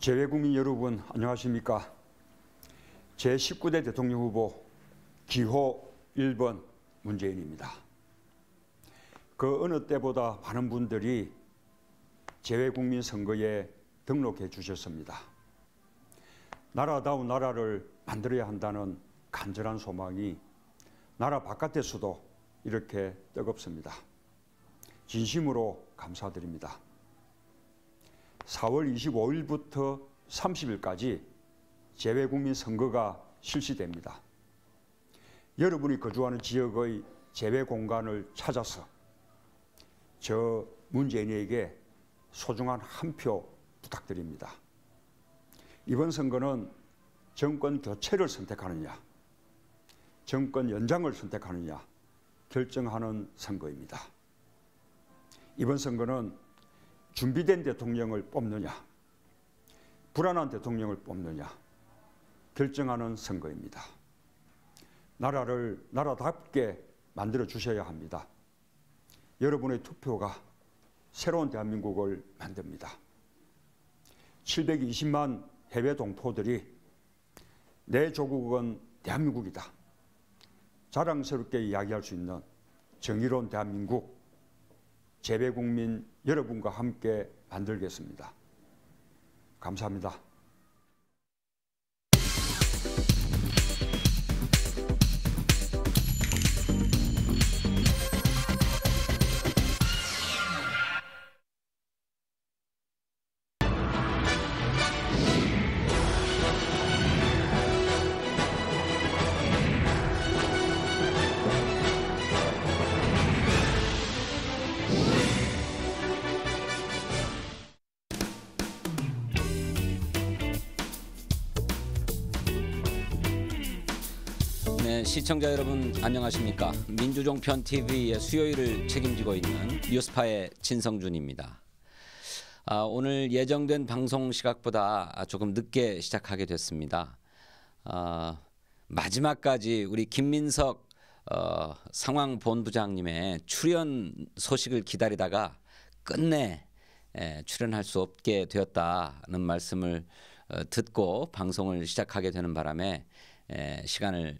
재외국민 여러분 안녕하십니까? 제19대 대통령 후보 기호 1번 문재인입니다. 그 어느 때보다 많은 분들이 재외국민 선거에 등록해 주셨습니다. 나라다운 나라를 만들어야 한다는 간절한 소망이 나라 바깥에서도 이렇게 뜨겁습니다. 진심으로 감사드립니다. 4월 25일부터 30일까지 재외국민 선거가 실시됩니다. 여러분이 거주하는 지역의 재외 공간을 찾아서 저 문재인에게 소중한 한 표 부탁드립니다. 이번 선거는 정권 교체를 선택하느냐, 정권 연장을 선택하느냐 결정하는 선거입니다. 이번 선거는 준비된 대통령을 뽑느냐, 불안한 대통령을 뽑느냐 결정하는 선거입니다. 나라를 나라답게 만들어 주셔야 합니다. 여러분의 투표가 새로운 대한민국을 만듭니다. 720만 해외 동포들이 내 조국은 대한민국이다 자랑스럽게 이야기할 수 있는 정의로운 대한민국, 재외국민 여러분과 함께 만들겠습니다. 감사합니다. 시청자 여러분 안녕하십니까? 민주종편 TV의 수요일을 책임지고 있는 뉴스파의 진성준입니다. 오늘 예정된 방송 시각보다 조금 늦게 시작하게 됐습니다. 마지막까지 우리 김민석 상황본부장님의 출연 소식을 기다리다가 끝내 출연할 수 없게 되었다는 말씀을 듣고 방송을 시작하게 되는 바람에 시간을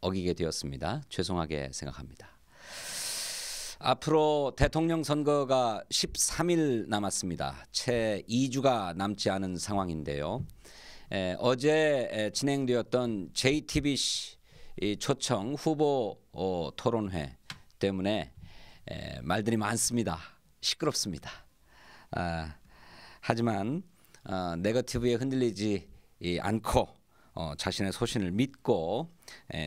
어기게 되었습니다. 죄송하게 생각합니다. 앞으로 대통령 선거가 13일 남았습니다. 채 2주가 남지 않은 상황인데요. 어제 진행되었던 JTBC 초청 후보 토론회 때문에 말들이 많습니다. 시끄럽습니다. 하지만 네거티브에 흔들리지 않고 자신의 소신을 믿고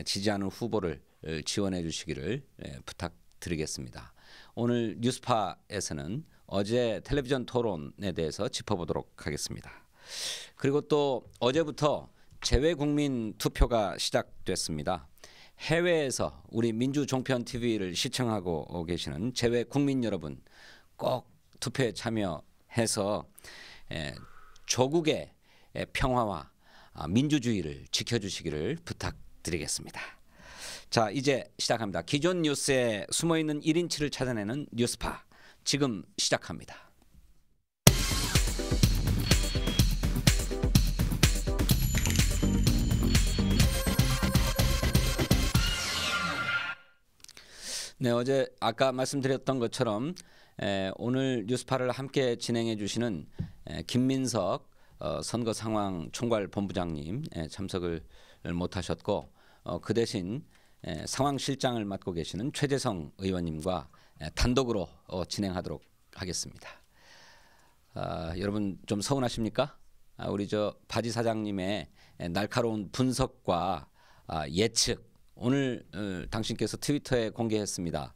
지지하는 후보를 지원해 주시기를 부탁드리겠습니다. 오늘 뉴스파에서는 어제 텔레비전 토론에 대해서 짚어보도록 하겠습니다. 그리고 또 어제부터 재외국민 투표가 시작됐습니다. 해외에서 우리 민주종편 TV를 시청하고 계시는 재외국민 여러분 꼭 투표에 참여해서 조국의 평화와 민주주의를 지켜주시기를 부탁드리겠습니다. 자, 이제 시작합니다. 기존 뉴스에 숨어있는 1인치를 찾아내는 뉴스파 지금 시작합니다. 네, 어제 아까 말씀드렸던 것처럼 오늘 뉴스파를 함께 진행해 주시는 김민석 선거 상황 총괄 본부장님 참석을 못하셨고 그 대신 상황실장을 맡고 계시는 최재성 의원님과 단독으로 진행하도록 하겠습니다. 여러분 좀 서운하십니까? 우리 저 바지 사장님의 날카로운 분석과 예측 오늘 당신께서 트위터에 공개했습니다.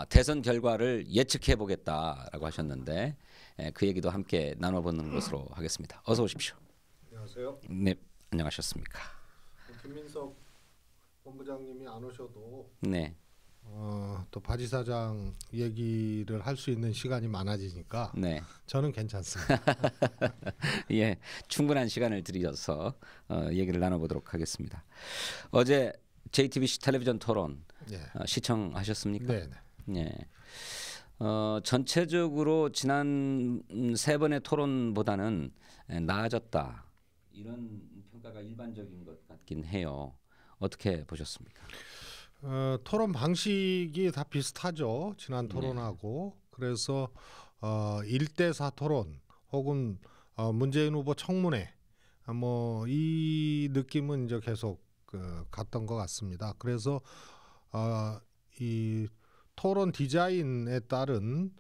대선 결과를 예측해 보겠다라고 하셨는데 그 얘기도 함께 나눠보는 것으로 하겠습니다. 어서 오십시오. 안녕하세요. 네, 안녕하셨습니까? 김민석 본부장님이 안 오셔도 네. 또 바지 사장 얘기를 할 수 있는 시간이 많아지니까 네. 저는 괜찮습니다. 예, 충분한 시간을 드려서 얘기를 나눠보도록 하겠습니다. 어제 JTBC 텔레비전 토론 네. 시청하셨습니까? 네. 네. 전체적으로 지난 세 번의 토론보다는 나아졌다 이런 평가가 일반적인 것 같긴 해요. 어떻게 보셨습니까? 토론 방식이 다 비슷하죠. 지난 토론하고. 그래서 1대4 토론 혹은 문재인 후보 청문회 뭐 이 느낌은 이제 계속 갔던 것 같습니다. 그래서 이 토론 디자인에 따른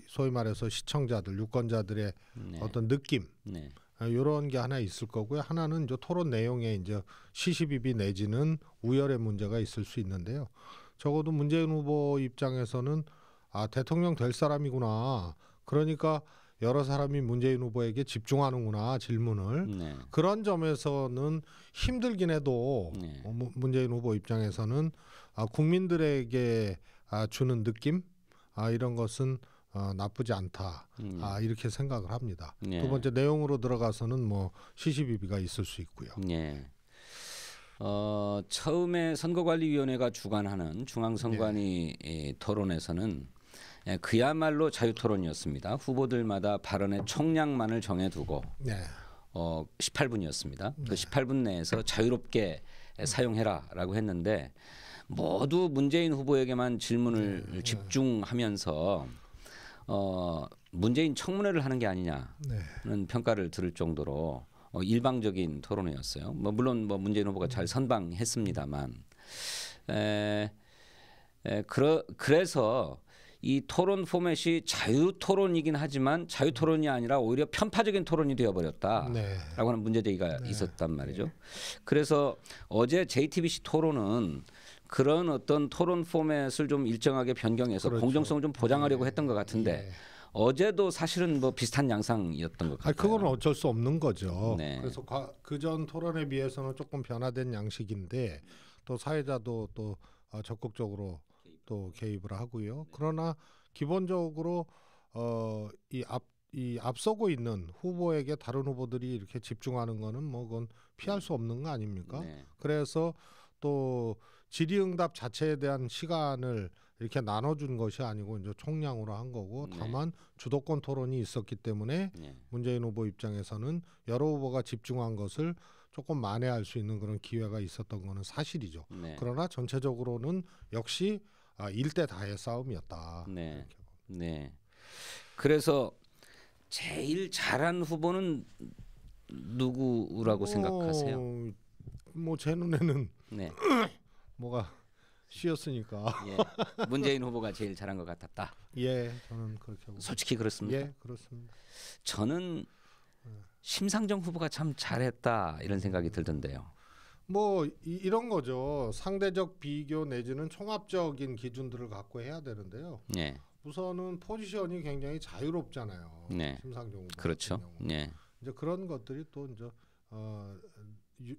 소위 말해서 시청자들, 유권자들의 네. 어떤 느낌 네. 이런 게 하나 있을 거고요. 하나는 이제 토론 내용에 이제 시시비비 내지는 우열의 문제가 있을 수 있는데요. 적어도 문재인 후보 입장에서는 대통령 될 사람이구나. 그러니까 여러 사람이 문재인 후보에게 집중하는구나 질문을. 네. 그런 점에서는 힘들긴 해도 네. 문재인 후보 입장에서는 국민들에게 주는 느낌 이런 것은 나쁘지 않다. 이렇게 생각을 합니다. 네. 두 번째 내용으로 들어가서는 뭐 시시비비가 있을 수 있고요. 네. 처음에 선거관리위원회가 주관하는 중앙선관위 토론에서는 그야말로 자유토론이었습니다. 후보들마다 발언의 총량만을 정해두고 네. 18분이었습니다. 그 18분 내에서 자유롭게 사용해라라고 했는데 모두 문재인 후보에게만 질문을 집중하면서 문재인 청문회를 하는 게 아니냐는 평가를 들을 정도로 일방적인 토론회였어요. 뭐 물론 뭐 문재인 후보가 잘 선방했습니다만 그래서 이 토론 포맷이 자유 토론이긴 하지만 자유 토론이 아니라 오히려 편파적인 토론이 되어버렸다라고 하는 문제 제기가 있었단 말이죠. 그래서 어제 JTBC 토론은 그런 어떤 토론 포맷을 좀 일정하게 변경해서 그렇죠. 공정성을 좀 보장하려고 했던 것 같은데 어제도 사실은 뭐 비슷한 양상이었던 것 같아요. 그거는 어쩔 수 없는 거죠. 네. 그래서 그전 토론에 비해서는 조금 변화된 양식인데 또 사회자도 또 적극적으로 또 개입을 하고요. 그러나 기본적으로 이 앞서고 있는 후보에게 다른 후보들이 이렇게 집중하는 거는 뭐 그건 피할 수 없는 거 아닙니까? 네. 그래서 또 질의응답 자체에 대한 시간을 이렇게 나눠준 것이 아니고 이제 총량으로 한 거고 다만 주도권 토론이 있었기 때문에 문재인 후보 입장에서는 여러 후보가 집중한 것을 조금 만회할 수 있는 그런 기회가 있었던 거는 사실이죠. 그러나 전체적으로는 역시 1대 다의 싸움이었다. 네. 네. 그래서 제일 잘한 후보는 누구라고 생각하세요? 뭐 제 눈에는 네. 뭐가 쉬었으니까. 예. 문재인 후보가 제일 잘한 것 같았다. 예, 저는 그렇게 보고. 솔직히 그렇습니까? 예, 그렇습니다. 저는 심상정 후보가 참 잘했다 이런 생각이 들던데요. 뭐 이런 거죠. 상대적 비교 내지는 총합적인 기준들을 갖고 해야 되는데요. 네. 우선은 포지션이 굉장히 자유롭잖아요. 네. 심상정 후보. 그렇죠. 네. 이제 그런 것들이 또 이제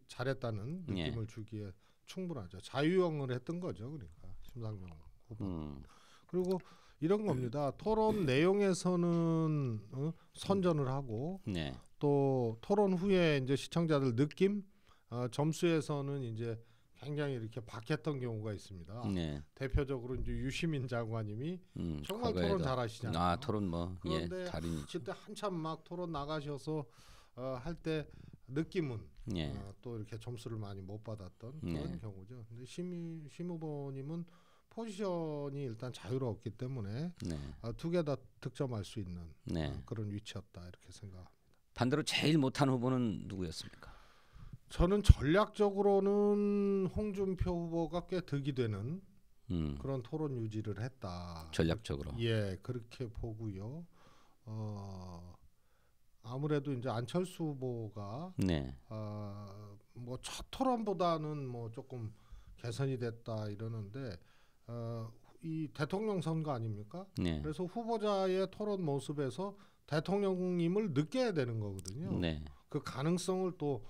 잘했다는 느낌을 주기에 충분하죠. 자유형을 했던 거죠. 그러니까 심상정 후보. 그리고 이런 겁니다. 토론 내용에서는 선전을 하고 또 토론 후에 이제 시청자들 느낌 점수에서는 이제 굉장히 이렇게 박했던 경우가 있습니다. 대표적으로 이제 유시민 장관님이 정말 토론 잘하시잖아요. 토론 뭐 그런데 달인이죠. 그때 한참 막 토론 나가셔서 할 때 느낌은 또 이렇게 점수를 많이 못 받았던 그런 경우죠. 근데 심 후보님은 포지션이 일단 자유로웠기 때문에 두 개 다 득점할 수 있는 그런 위치였다 이렇게 생각합니다. 반대로 제일 못한 후보는 누구였습니까? 저는 전략적으로는 홍준표 후보가 꽤 득이 되는 그런 토론 유지를 했다. 전략적으로. 예, 그렇게 보고요. 아무래도 이제 안철수 후보가 뭐 첫 토론보다는 뭐 조금 개선이 됐다 이러는데 이 대통령 선거 아닙니까? 그래서 후보자의 토론 모습에서 대통령임을 느껴야 되는 거거든요. 그 가능성을 또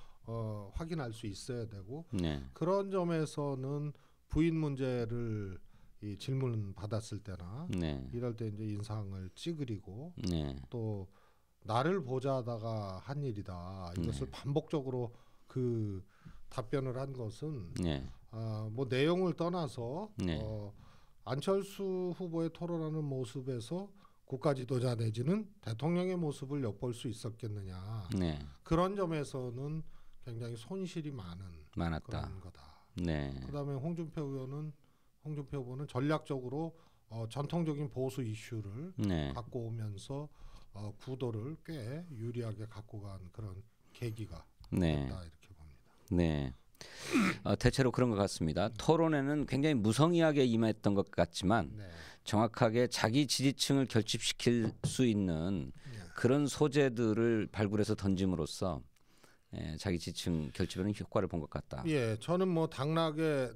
확인할 수 있어야 되고 그런 점에서는 부인 문제를 이 질문 받았을 때나 이럴 때 이제 인상을 찌그리고 또 나를 보자다가 한 일이다 이것을 반복적으로 그 답변을 한 것은 뭐 내용을 떠나서 안철수 후보의 토론하는 모습에서 국가 지도자 내지는 대통령의 모습을 엿볼 수 있었겠느냐. 네. 그런 점에서는 굉장히 손실이 많았다. 그런 거다. 네. 그다음에 홍준표 후보는 전략적으로 전통적인 보수 이슈를 네. 갖고 오면서 구도를 꽤 유리하게 갖고 간 그런 계기가 네. 됐다 이렇게 봅니다. 네. 대체로 그런 것 같습니다. 토론에는 굉장히 무성의하게 임했던 것 같지만 네. 정확하게 자기 지지층을 결집시킬 수 있는 그런 소재들을 발굴해서 던짐으로써 자기 지지층 결집에는 효과를 본 것 같다. 예, 저는 뭐 당락의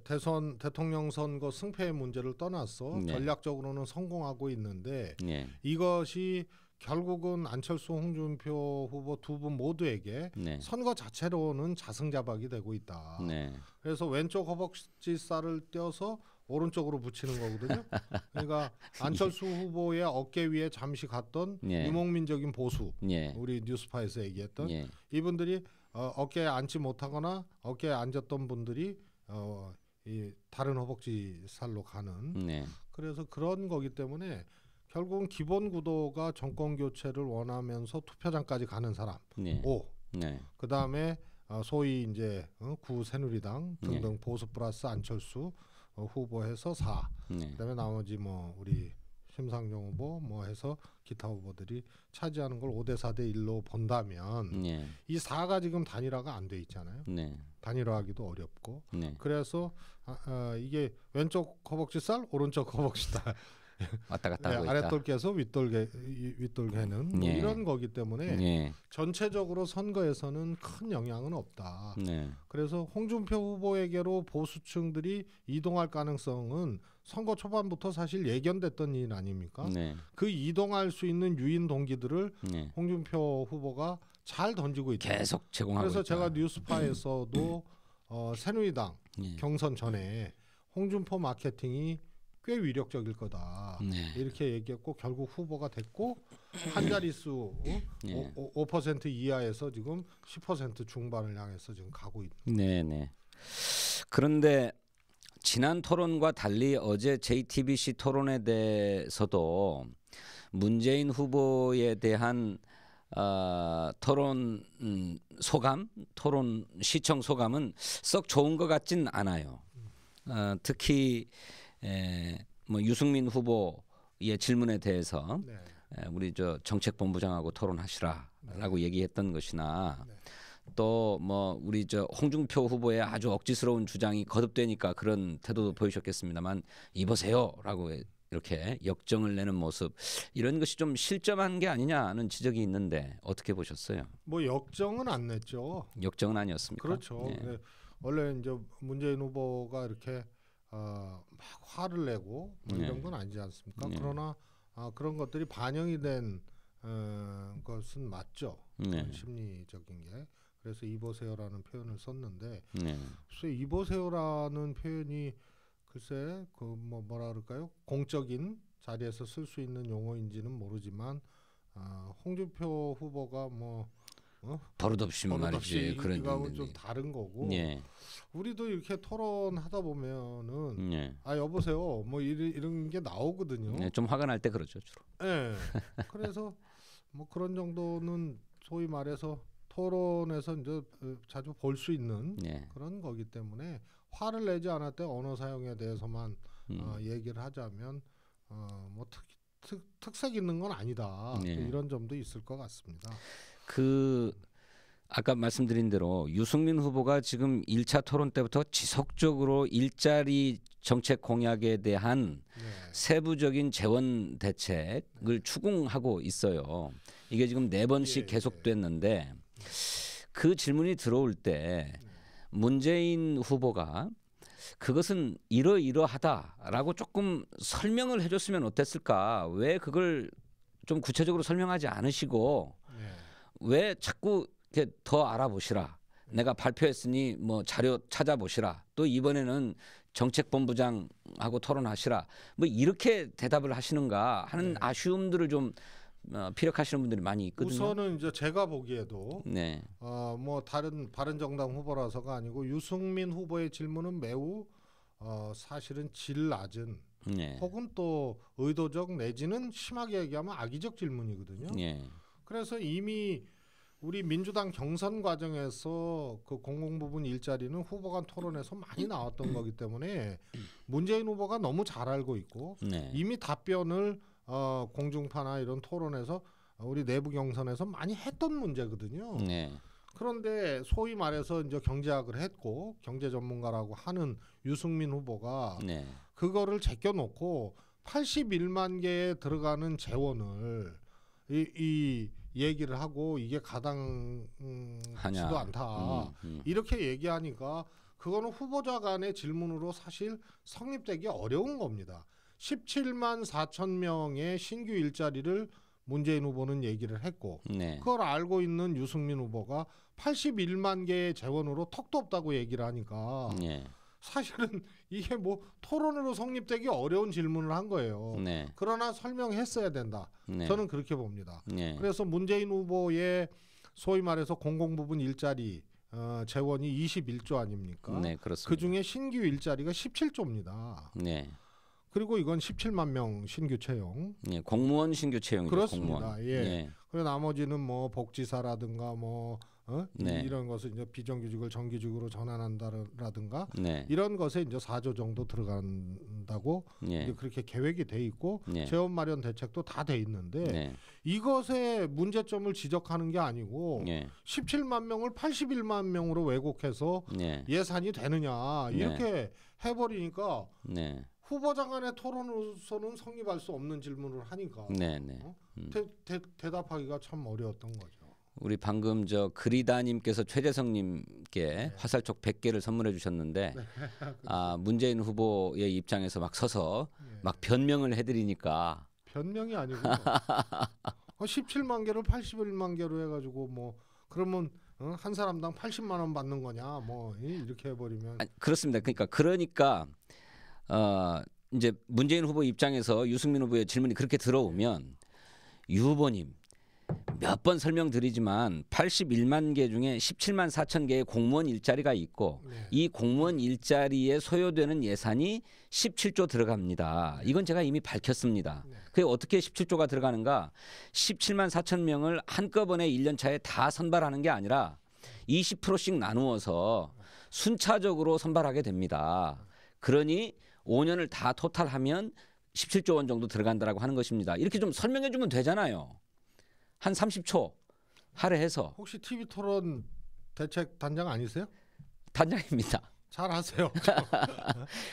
대통령 선거 승패의 문제를 떠나서 네. 전략적으로는 성공하고 있는데 네. 이것이 결국은 안철수, 홍준표 후보 두 분 모두에게 네. 선거 자체로는 자승자박이 되고 있다. 네. 그래서 왼쪽 허벅지 살을 떼어서 오른쪽으로 붙이는 거거든요. 그러니까 안철수 후보의 어깨 위에 잠시 갔던 예. 유목민적인 보수, 예. 우리 뉴스파에서 얘기했던 예. 이분들이 어깨에 앉지 못하거나 어깨에 앉았던 분들이 이 다른 허벅지 살로 가는. 네. 그래서 그런 거기 때문에 결국은 기본 구도가 정권 교체를 원하면서 투표장까지 가는 사람 네. 5. 네. 그다음에 소위 이제 구 새누리당 등등 네. 보수 플러스 안철수 후보해서 4. 네. 그다음에 나머지 뭐 우리 심상정 후보 뭐 해서 기타 후보들이 차지하는 걸 5대 4대 1로 본다면 네. 이 4가 지금 단일화가 안 돼 있잖아요. 네. 단일화하기도 어렵고. 네. 그래서 이게 왼쪽 허벅지살, 오른쪽 허벅지살 왔다 갔다 하고 있다. 아랫돌 깨서 윗돌 개는 뭐 예. 이런 거기 때문에 예. 전체적으로 선거에서는 큰 영향은 없다. 네. 그래서 홍준표 후보에게로 보수층들이 이동할 가능성은 선거 초반부터 사실 예견됐던 일 아닙니까? 네. 그 이동할 수 있는 유인 동기들을 네. 홍준표 후보가 잘 던지고 있다. 계속 제공하고 그래서 있다. 제가 뉴스파에서도 새누리당 예. 경선 전에 홍준표 마케팅이 꽤 위력적일 거다. 네. 이렇게 얘기했고 결국 후보가 됐고 한 자릿수 네. 5% 이하에서 지금 10% 중반을 향해서 지금 가고 있는. 네. 그런데 지난 토론과 달리 어제 JTBC 토론에 대해서도 문재인 후보에 대한 토론 소감, 토론 시청 소감은 썩 좋은 것 같진 않아요. 특히 뭐 유승민 후보의 질문에 대해서 네. 우리 저 정책본부장하고 토론하시라라고 얘기했던 것이나 네. 또 뭐 우리 저 홍준표 후보의 아주 억지스러운 주장이 거듭되니까 그런 태도도 보이셨겠습니다만 이보세요라고 이렇게 역정을 내는 모습 이런 것이 좀 실점한 게 아니냐는 지적이 있는데 어떻게 보셨어요? 뭐 역정은 안 냈죠. 역정은 아니었습니까? 그렇죠. 네. 네. 원래 이제 문재인 후보가 이렇게 막 화를 내고 뭐 네. 이런 건 아니지 않습니까? 네. 그러나 그런 것들이 반영이 된 것은 맞죠. 네. 심리적인 게. 그래서 이보세요라는 표현을 썼는데 네. 글쎄 이보세요라는 표현이 글쎄 그 뭐라 그럴까요? 공적인 자리에서 쓸 수 있는 용어인지는 모르지만 홍준표 후보가 뭐 버릇없이 말이지 그런 이거하고는 좀 다른 거고 예. 우리도 이렇게 토론하다 보면은 예. 여보세요 뭐 이런 게 나오거든요. 네, 좀 화가 날 때 그렇죠 주로. 네. 그래서 뭐 그런 정도는 소위 말해서 토론에서 이제 자주 볼 수 있는 예. 그런 거기 때문에 화를 내지 않았대 언어 사용에 대해서만 얘기를 하자면 뭐 특색 있는 건 아니다. 예. 이런 점도 있을 것 같습니다. 그 아까 말씀드린 대로 유승민 후보가 지금 1차 토론 때부터 지속적으로 일자리 정책 공약에 대한 네. 세부적인 재원 대책을 추궁하고 있어요. 이게 지금 4번씩 계속됐는데 그 질문이 들어올 때 문재인 후보가 그것은 이러이러하다라고 조금 설명을 해줬으면 어땠을까? 왜 그걸 좀 구체적으로 설명하지 않으시고 왜 자꾸 이렇게 더 알아보시라. 내가 발표했으니 뭐 자료 찾아보시라. 또 이번에는 정책본부장하고 토론하시라. 뭐 이렇게 대답을 하시는가 하는 아쉬움들을 좀 피력하시는 분들이 많이 있거든요. 우선은 이제 제가 보기에도 네. 뭐 다른 바른정당 후보라서가 아니고 유승민 후보의 질문은 매우 사실은 질 낮은 네. 혹은 또 의도적 내지는 심하게 얘기하면 악의적 질문이거든요. 네. 그래서 이미 우리 민주당 경선 과정에서 그 공공부문 일자리는 후보 간 토론에서 많이 나왔던 거기 때문에 문재인 후보가 너무 잘 알고 있고 네. 이미 답변을 공중파나 이런 토론에서 우리 내부 경선에서 많이 했던 문제거든요. 네. 그런데 소위 말해서 이제 경제학을 했고 경제 전문가라고 하는 유승민 후보가 네. 그거를 제껴놓고 81만 개에 들어가는 재원을 이 얘기를 하고 이게 가당치도 않다. 이렇게 얘기하니까 그거는 후보자 간의 질문으로 사실 성립되기 어려운 겁니다. 17만 4천 명의 신규 일자리를 문재인 후보는 얘기를 했고 네. 그걸 알고 있는 유승민 후보가 81만 개의 재원으로 턱도 없다고 얘기를 하니까 네. 사실은 이게 뭐 토론으로 성립되기 어려운 질문을 한 거예요. 네. 그러나 설명했어야 된다. 네. 저는 그렇게 봅니다. 네. 그래서 문재인 후보의 소위 말해서 공공부문 일자리 재원이 21조 아닙니까? 네, 그렇습니다. 그중에 신규 일자리가 17조입니다. 네. 그리고 이건 17만 명 신규 채용. 네, 공무원 신규 채용이죠. 그렇습니다. 공무원. 예. 네. 그리고 나머지는 뭐 복지사라든가 뭐 네. 이런 것을 이제 비정규직을 정규직으로 전환한다라든가 네. 이런 것에 이제 4조 정도 들어간다고 네. 이제 그렇게 계획이 돼 있고 네. 재원 마련 대책도 다 돼 있는데 네. 이것의 문제점을 지적하는 게 아니고 네. 17만 명을 81만 명으로 왜곡해서 네. 예산이 되느냐 이렇게 해버리니까 네. 후보자 간의 토론으로서는 성립할 수 없는 질문을 하니까 네. 네. 대답하기가 참 어려웠던 거죠. 우리 방금 저 그리다님께서 최재성님께 네. 화살촉 100개를 선물해 주셨는데 문재인 후보의 입장에서 막 서서 막 변명을 해드리니까 변명이 아니고 17만 개를 81만 개로 해가지고 뭐 그러면 한 사람당 80만 원 받는 거냐 뭐 이렇게 해버리면 그렇습니다. 그러니까 이제 문재인 후보 입장에서 유승민 후보의 질문이 그렇게 들어오면 유 후보님 몇 번 설명드리지만 81만 개 중에 17만 4천 개의 공무원 일자리가 있고 네. 이 공무원 일자리에 소요되는 예산이 17조 들어갑니다. 이건 제가 이미 밝혔습니다. 네. 그게 어떻게 17조가 들어가는가? 17만 4천 명을 한꺼번에 1년 차에 다 선발하는 게 아니라 20%씩 나누어서 순차적으로 선발하게 됩니다. 그러니 5년을 다 토탈하면 17조 원 정도 들어간다라고 하는 것입니다. 이렇게 좀 설명해 주면 되잖아요. 한 30초 할애해서. 혹시 TV 토론 대책 단장 아니세요? 단장입니다. 잘하세요.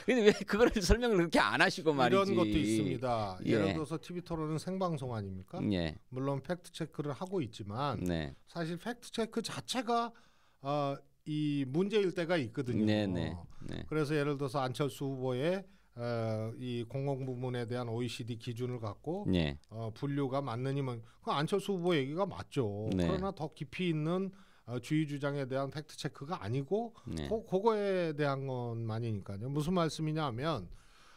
근데 왜 그거를 설명을 그렇게 안 하시고 말이지. 이런 것도 있습니다. 예. 예를 들어서 TV 토론은 생방송 아닙니까? 예. 물론 팩트 체크를 하고 있지만 네. 사실 팩트 체크 자체가 이 문제일 때가 있거든요. 네, 네. 네. 그래서 예를 들어서 안철수 후보의 이 공공부문에 대한 OECD 기준을 갖고 네. 분류가 맞느냐면 그 안철수 후보 얘기가 맞죠. 네. 그러나 더 깊이 있는 주의 주장에 대한 팩트 체크가 아니고 네. 그거에 대한 것만이니까요. 무슨 말씀이냐면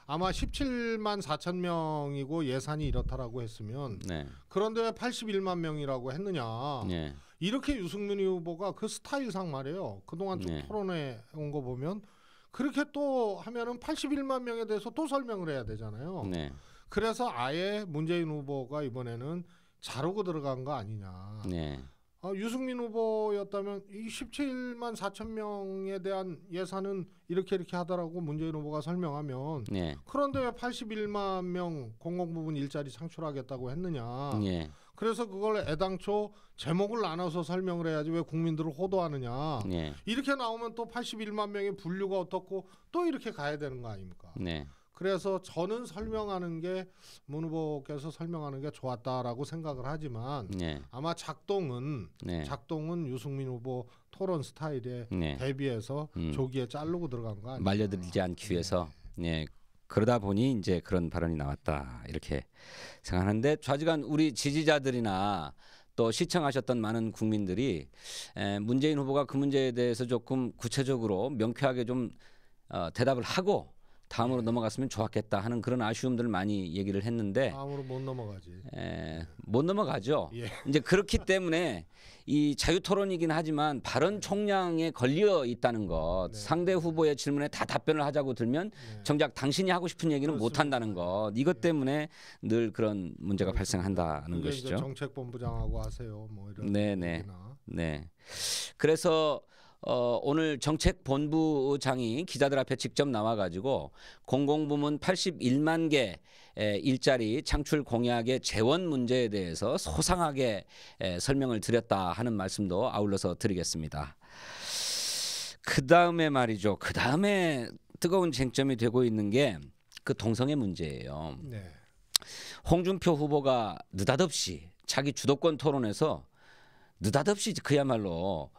아마 17만 4천 명이고 예산이 이렇다라고 했으면 네. 그런데 왜 81만 명이라고 했느냐. 네. 이렇게 유승민 후보가 그 스타일상 말이에요. 그동안 쭉 네. 토론해 온 거 보면 그렇게 또 하면은 81만 명에 대해서 또 설명을 해야 되잖아요. 네. 그래서 아예 문재인 후보가 이번에는 자르고 들어간 거 아니냐. 네. 유승민 후보였다면 이 17만 4천 명에 대한 예산은 이렇게 하더라고 문재인 후보가 설명하면 네. 그런데 왜 81만 명 공공부문 일자리 창출하겠다고 했느냐. 네. 그래서 그걸 애당초 제목을 나눠서 설명을 해야지 왜 국민들을 호도하느냐. 네. 이렇게 나오면 또 81만 명의 분류가 어떻고 또 이렇게 가야 되는 거 아닙니까? 네. 그래서 저는 설명하는 게 문 후보께서 설명하는 게 좋았다라고 생각을 하지만 네. 아마 작동은 유승민 후보 토론 스타일에 네. 대비해서 조기에 자르고 들어간 거 아니에요? 말려들지 않기 위해서. 네. 그러다 보니 이제 그런 발언이 나왔다 이렇게 생각하는데 좌지간 우리 지지자들이나 또 시청하셨던 많은 국민들이 문재인 후보가 그 문제에 대해서 조금 구체적으로 명쾌하게 좀 대답을 하고 다음으로 넘어갔으면 좋았겠다 하는 그런 아쉬움들을 많이 얘기를 했는데 다음으로 못 넘어가지. 못 넘어가죠. 이제 그렇기 때문에 이 자유토론이긴 하지만 발언 총량에 걸려 있다는 것, 상대 후보의 질문에 다 답변을 하자고 들면 정작 당신이 하고 싶은 얘기는 못 한다는 것, 이것 때문에 늘 그런 문제가 발생한다는 것이죠. 정책본부장하고 하세요. 뭐 이런. 네네. 네. 그래서 오늘 정책본부장이 기자들 앞에 직접 나와가지고 공공부문 81만 개 일자리 창출 공약의 재원 문제에 대해서 소상하게 설명을 드렸다 하는 말씀도 아울러서 드리겠습니다. 그 다음에 말이죠. 그 다음에 뜨거운 쟁점이 되고 있는 게 그 동성애 문제예요. 네. 홍준표 후보가 느닷없이 자기 주도권 토론에서 느닷없이 그야말로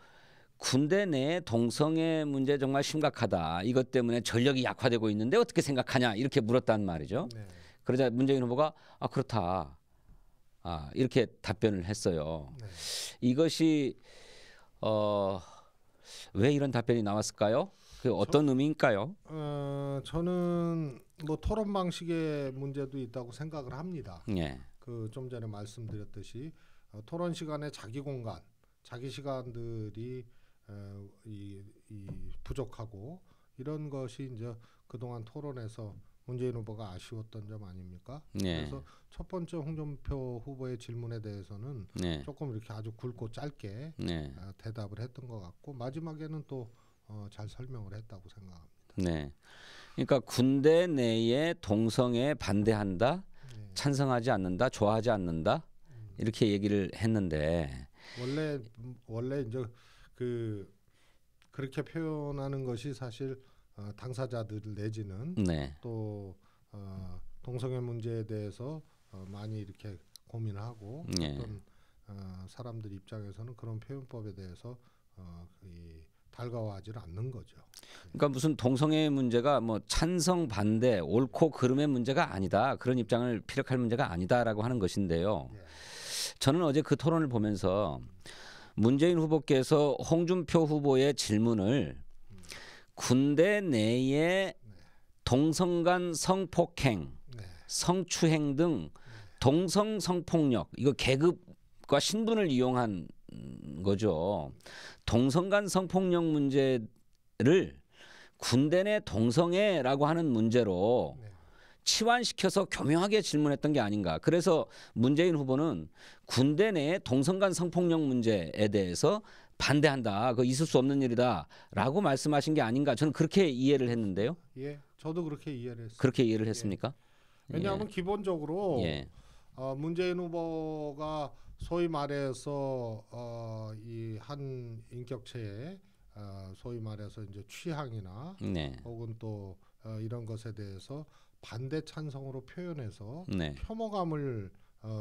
군대 내 동성애 문제 정말 심각하다. 이것 때문에 전력이 약화되고 있는데 어떻게 생각하냐 이렇게 물었단 말이죠. 네. 그러자 문재인 후보가 그렇다. 이렇게 답변을 했어요. 네. 이것이 왜 이런 답변이 나왔을까요? 그 어떤 의미일까요? 저는 뭐 토론 방식의 문제도 있다고 생각을 합니다. 네. 그 좀 전에 말씀드렸듯이 토론 시간에 자기 공간, 자기 시간들이 이 부족하고 이런 것이 이제 그동안 토론에서 문재인 후보가 아쉬웠던 점 아닙니까? 네. 그래서 첫 번째 홍준표 후보의 질문에 대해서는 조금 이렇게 아주 굵고 짧게 대답을 했던 것 같고 마지막에는 또 잘 설명을 했다고 생각합니다. 네. 그러니까 군대 내에 동성애에 반대한다, 찬성하지 않는다, 좋아하지 않는다 이렇게 얘기를 했는데 원래 이제 그렇게 표현하는 것이 사실 당사자들 내지는 또 동성애 문제에 대해서 많이 이렇게 고민하고 어떤 사람들 입장에서는 그런 표현법에 대해서 달가워하지 않는 거죠. 그러니까 무슨 동성애 문제가 뭐 찬성 반대 옳고 그름의 문제가 아니다. 그런 입장을 피력할 문제가 아니다라고 하는 것인데요. 저는 어제 그 토론을 보면서 문재인 후보께서 홍준표 후보의 질문을 군대 내에 동성 간 성폭행, 성추행 등 동성 성폭력 이거 계급과 신분을 이용한 거죠. 동성 간 성폭력 문제를 군대 내 동성애라고 하는 문제로 치환시켜서 교묘하게 질문했던 게 아닌가. 그래서 문재인 후보는 군대 내에 동성 간 성폭력 문제에 대해서 반대한다. 그 있을 수 없는 일이다라고 말씀하신 게 아닌가. 저는 그렇게 이해를 했는데요. 예, 저도 그렇게 이해를 했습니다. 그렇게 이해를 했습니까? 왜냐하면 기본적으로 문재인 후보가 소위 말해서 이 한 인격체의 소위 말해서 이제 취향이나 혹은 또 이런 것에 대해서 반대 찬성으로 표현해서 혐오감을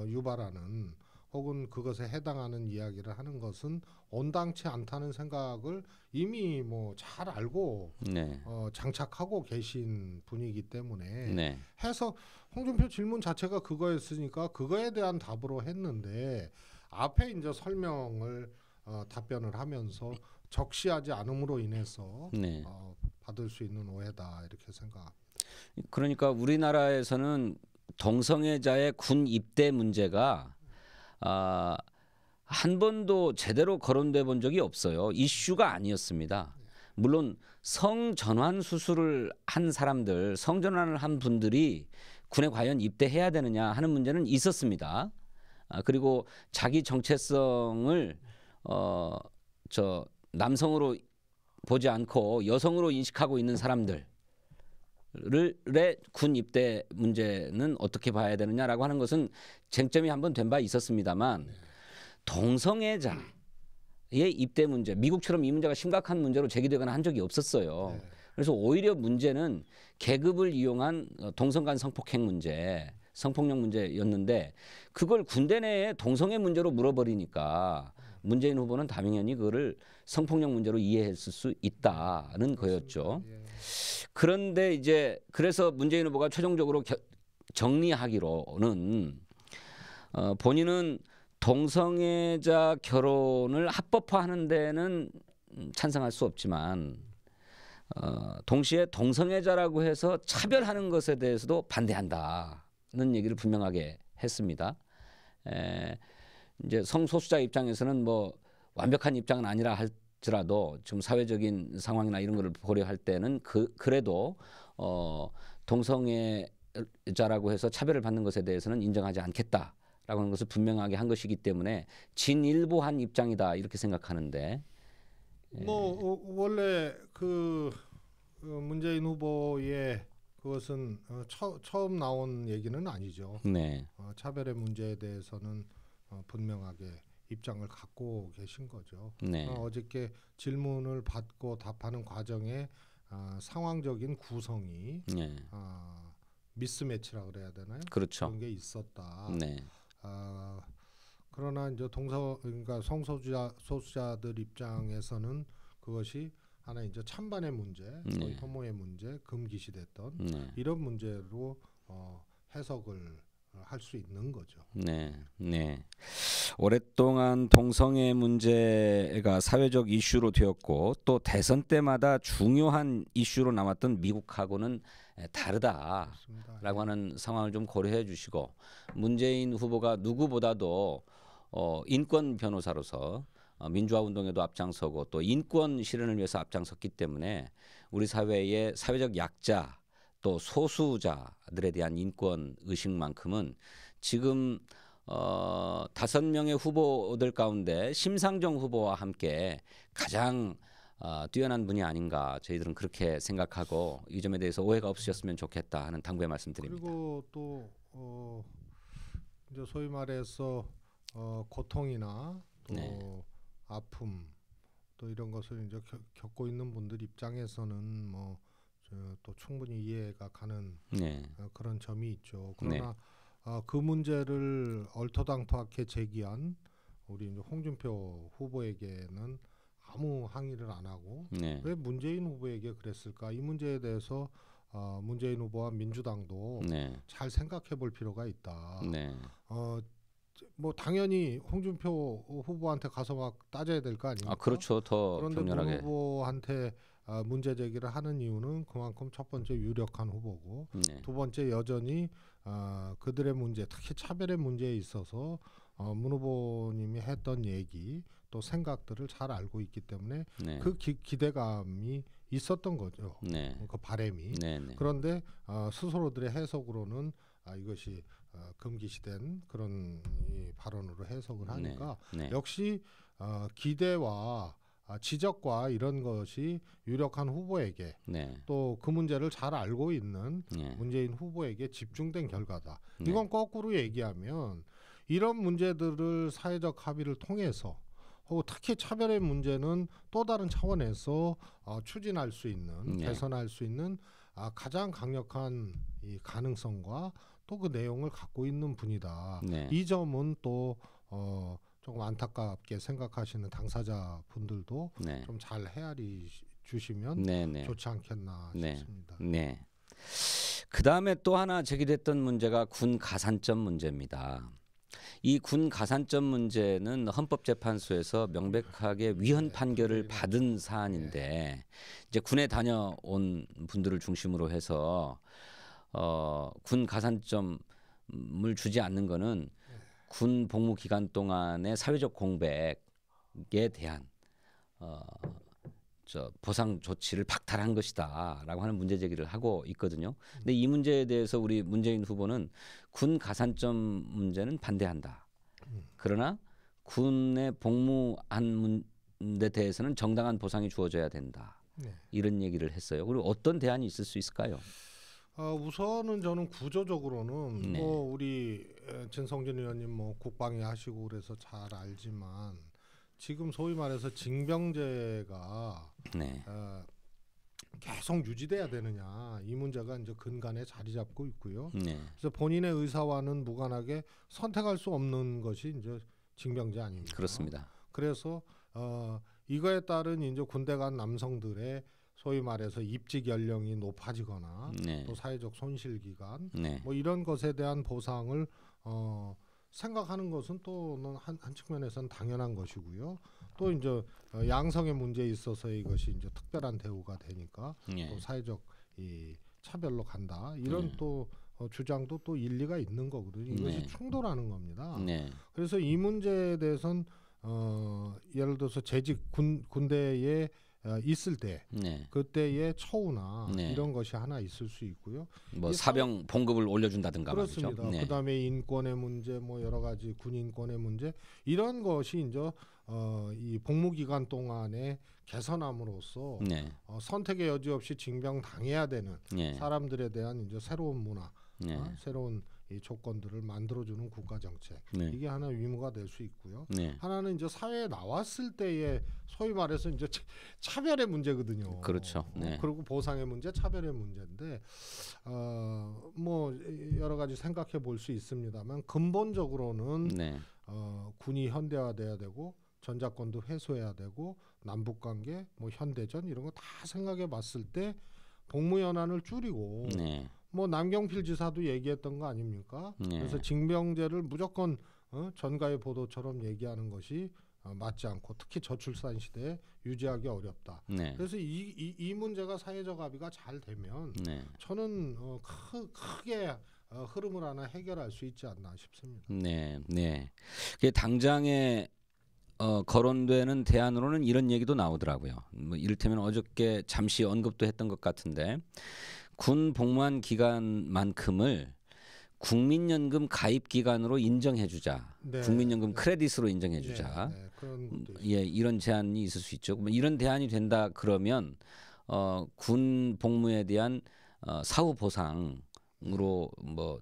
유발하는 혹은 그것에 해당하는 이야기를 하는 것은 온당치 않다는 생각을 이미 뭐 잘 알고 장착하고 계신 분이기 때문에 해서 홍준표 질문 자체가 그거였으니까 그거에 대한 답으로 했는데 앞에 이제 설명을 답변을 하면서 적시하지 않음으로 인해서 받을 수 있는 오해다 이렇게 생각합니다. 그러니까 우리나라에서는 동성애자의 군 입대 문제가 한 번도 제대로 거론돼 본 적이 없어요. 이슈가 아니었습니다. 물론 성전환 수술을 한 사람들, 성전환을 한 분들이 군에 과연 입대해야 되느냐 하는 문제는 있었습니다. 그리고 자기 정체성을 남성으로 보지 않고 여성으로 인식하고 있는 사람들의 군 입대 문제는 어떻게 봐야 되느냐라고 하는 것은 쟁점이 한번 된 바 있었습니다만 동성애자의 입대 문제, 미국처럼 이 문제가 심각한 문제로 제기되거나 한 적이 없었어요. 그래서 오히려 문제는 계급을 이용한 동성 간 성폭행 문제, 성폭력 문제였는데 그걸 군대 내에 동성애 문제로 물어버리니까 문재인 후보는 당연히 그거를 성폭력 문제로 이해했을 수 있다는 거였죠. 그런데 이제 그래서 문재인 후보가 최종적으로 정리하기로는 본인은 동성애자 결혼을 합법화하는 데는 찬성할 수 없지만 동시에 동성애자라고 해서 차별하는 것에 대해서도 반대한다는 얘기를 분명하게 했습니다. 이제 성소수자 입장에서는 뭐 완벽한 입장은 아니라 할지라도 지금 사회적인 상황이나 이런 거를 고려할 때는 그래도 동성애자라고 해서 차별을 받는 것에 대해서는 인정하지 않겠다라고 하는 것을 분명하게 한 것이기 때문에 진일보한 입장이다 이렇게 생각하는데. 원래 그 문재인 후보의 그것은 처음 나온 얘기는 아니죠. 네. 차별의 문제에 대해서는 분명하게 입장을 갖고 계신 거죠. 네. 어저께 질문을 받고 답하는 과정에 상황적인 구성이 네. 미스매치라 그래야 되나요? 그렇죠. 그런 게 있었다. 네. 그러나 이제 그러니까 성소수자들 입장에서는 그것이 하나 이제 찬반의 문제, 또 혐오의 문제, 금기시됐던 이런 문제로 해석을 할 수 있는 거죠. 네, 네. 오랫동안 동성애 문제가 사회적 이슈로 되었고 또 대선 때마다 중요한 이슈로 남았던 미국하고는 다르다라고 하는 상황을 좀 고려해 주시고 문재인 후보가 누구보다도 인권 변호사로서 민주화 운동에도 앞장서고 또 인권 실현을 위해서 앞장섰기 때문에 우리 사회의 사회적 약자 또 소수자들에 대한 인권 의식만큼은 지금 5명의 후보들 가운데 심상정 후보와 함께 가장 뛰어난 분이 아닌가 저희들은 그렇게 생각하고 이 점에 대해서 오해가 없으셨으면 좋겠다 하는 당부의 말씀드립니다. 그리고 또 이제 소위 말해서 고통이나 또 아픔 또 이런 것을 이제 겪고 있는 분들 입장에서는 뭐 또 충분히 이해가 가는 그런 점이 있죠. 그러나 그 문제를 얼토당토하게 제기한 우리 이제 홍준표 후보에게는 아무 항의를 안 하고 왜 문재인 후보에게 그랬을까? 이 문제에 대해서 문재인 후보와 민주당도 잘 생각해 볼 필요가 있다. 뭐 당연히 홍준표 후보한테 가서 막 따져야 될 거 아닙니까? 그렇죠. 더 그런데 격렬하게. 문 후보한테 문제 제기를 하는 이유는 그만큼 첫 번째 유력한 후보고 두 번째 여전히 그들의 문제, 특히 차별의 문제에 있어서 문 후보님이 했던 얘기 또 생각들을 잘 알고 있기 때문에 그 기대감이 있었던 거죠. 그 바람이. 그런데 스스로들의 해석으로는 이것이 금기시된 그런 발언으로 해석을 하니까 역시 기대와 지적과 이런 것이 유력한 후보에게 또 그 문제를 잘 알고 있는 문재인 후보에게 집중된 결과다. 이건 거꾸로 얘기하면 이런 문제들을 사회적 합의를 통해서 특히 차별의 문제는 또 다른 차원에서 추진할 수 있는 개선할 수 있는 가장 강력한 이 가능성과 또 그 내용을 갖고 있는 분이다. 이 점은 또 조금 안타깝게 생각하시는 당사자 분들도 좀 잘 헤아리 주시면 좋지 않겠나 싶습니다. 그 다음에 또 하나 제기됐던 문제가 군 가산점 문제입니다. 이 군 가산점 문제는 헌법재판소에서 명백하게 위헌 판결을 받은 사안인데 이제 군에 다녀온 분들을 중심으로 해서 군 가산점을 주지 않는 거는 군 복무 기간 동안의 사회적 공백에 대한 보상 조치를 박탈한 것이다라고 하는 문제 제기를 하고 있거든요. 근데 이 문제에 대해서 우리 문재인 후보는 군 가산점 문제는 반대한다. 그러나 군에 복무한 데 대해서는 정당한 보상이 주어져야 된다. 이런 얘기를 했어요. 그리고 어떤 대안이 있을 수 있을까요? 우선은 저는 구조적으로는 뭐 우리 진성진 의원님 뭐 국방위 하시고 그래서 잘 알지만 지금 소위 말해서 징병제가 계속 유지돼야 되느냐 이 문제가 이제 근간에 자리 잡고 있고요. 그래서 본인의 의사와는 무관하게 선택할 수 없는 것이 이제 징병제 아닙니까? 그렇습니다. 그래서 이거에 따른 이제 군대 간 남성들의 소위 말해서 입직 연령이 높아지거나 또 사회적 손실 기간 뭐 이런 것에 대한 보상을 생각하는 것은 또 한 측면에서는 당연한 것이고요. 또 이제 양성의 문제에 있어서 이것이 이제 특별한 대우가 되니까 또 사회적 이 차별로 간다 이런 또 주장도 또 일리가 있는 거거든요. 이것이 충돌하는 겁니다. 그래서 이 문제에 대해서는 예를 들어서 재직 군대에 있을 때 그때의 처우나 이런 것이 하나 있을 수 있고요. 뭐 사병 봉급을 올려준다든가 그렇습니다. 말이죠. 그다음에 인권의 문제, 뭐 여러 가지 군인권의 문제 이런 것이 이제 이 복무 기간 동안에 개선함으로써 선택의 여지 없이 징병 당해야 되는 사람들에 대한 이제 새로운 문화, 새로운 이 조건들을 만들어주는 국가 정책 이게 하나 의무가 될 수 있고요. 하나는 이제 사회에 나왔을 때의 소위 말해서 이제 차별의 문제거든요. 그렇죠. 그리고 보상의 문제, 차별의 문제인데 뭐 여러 가지 생각해 볼 수 있습니다만 근본적으로는 군이 현대화돼야 되고 전자권도 해소해야 되고 남북관계, 뭐 현대전 이런 거 다 생각해 봤을 때 복무 연한을 줄이고 뭐 남경필 지사도 얘기했던 거 아닙니까? 그래서 징병제를 무조건 전가의 보도처럼 얘기하는 것이 맞지 않고 특히 저출산 시대에 유지하기 어렵다. 그래서 이 문제가 사회적 합의가 잘 되면 저는 크게 흐름을 하나 해결할 수 있지 않나 싶습니다. 그게 당장에 거론되는 대안으로는 이런 얘기도 나오더라고요. 뭐 이를테면 어저께 잠시 언급도 했던 것 같은데 군 복무한 기간만큼을 국민연금 가입 기간으로 인정해주자. 국민연금 크레딧으로 인정해주자. 그런 것도 이런 제안이 있을 수 있죠. 이런 대안이 된다 그러면 군 복무에 대한 사후 보상으로 뭐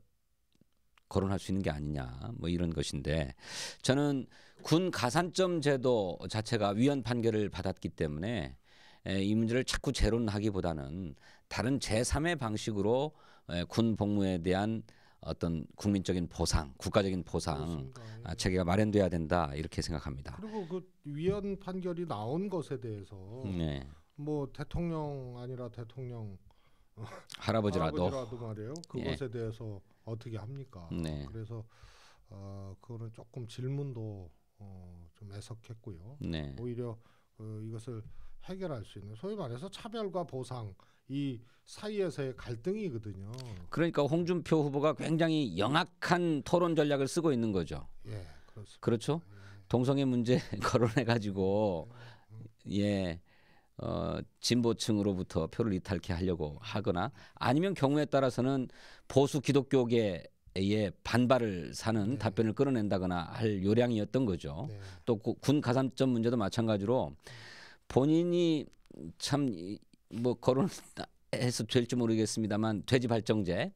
거론할 수 있는 게 아니냐. 뭐 이런 것인데 저는 군 가산점 제도 자체가 위헌 판결을 받았기 때문에 이 문제를 자꾸 재론하기보다는 다른 제3의 방식으로 군 복무에 대한 어떤 국민적인 보상, 국가적인 보상 체계가 마련돼야 된다 이렇게 생각합니다. 그리고 그 위헌 판결이 나온 것에 대해서 뭐 대통령 아니라 대통령 할아버지라도 말이에요. 그것에 대해서 어떻게 합니까? 그래서 그거는 조금 질문도 좀 애석했고요. 오히려 이것을 해결할 수 있는 소위 말해서 차별과 보상 이 사이에서의 갈등이거든요. 그러니까 홍준표 후보가 굉장히 영악한 토론 전략을 쓰고 있는 거죠. 그렇습니다. 그렇죠? 동성애 문제 거론해 가지고 진보층으로부터 표를 이탈케 하려고 하거나 아니면 경우에 따라서는 보수 기독교계의 반발을 사는 답변을 끌어낸다거나 할 요량이었던 거죠. 또 군 가산점 문제도 마찬가지로 본인이 참 뭐 거론해서 될지 모르겠습니다만 돼지 발정제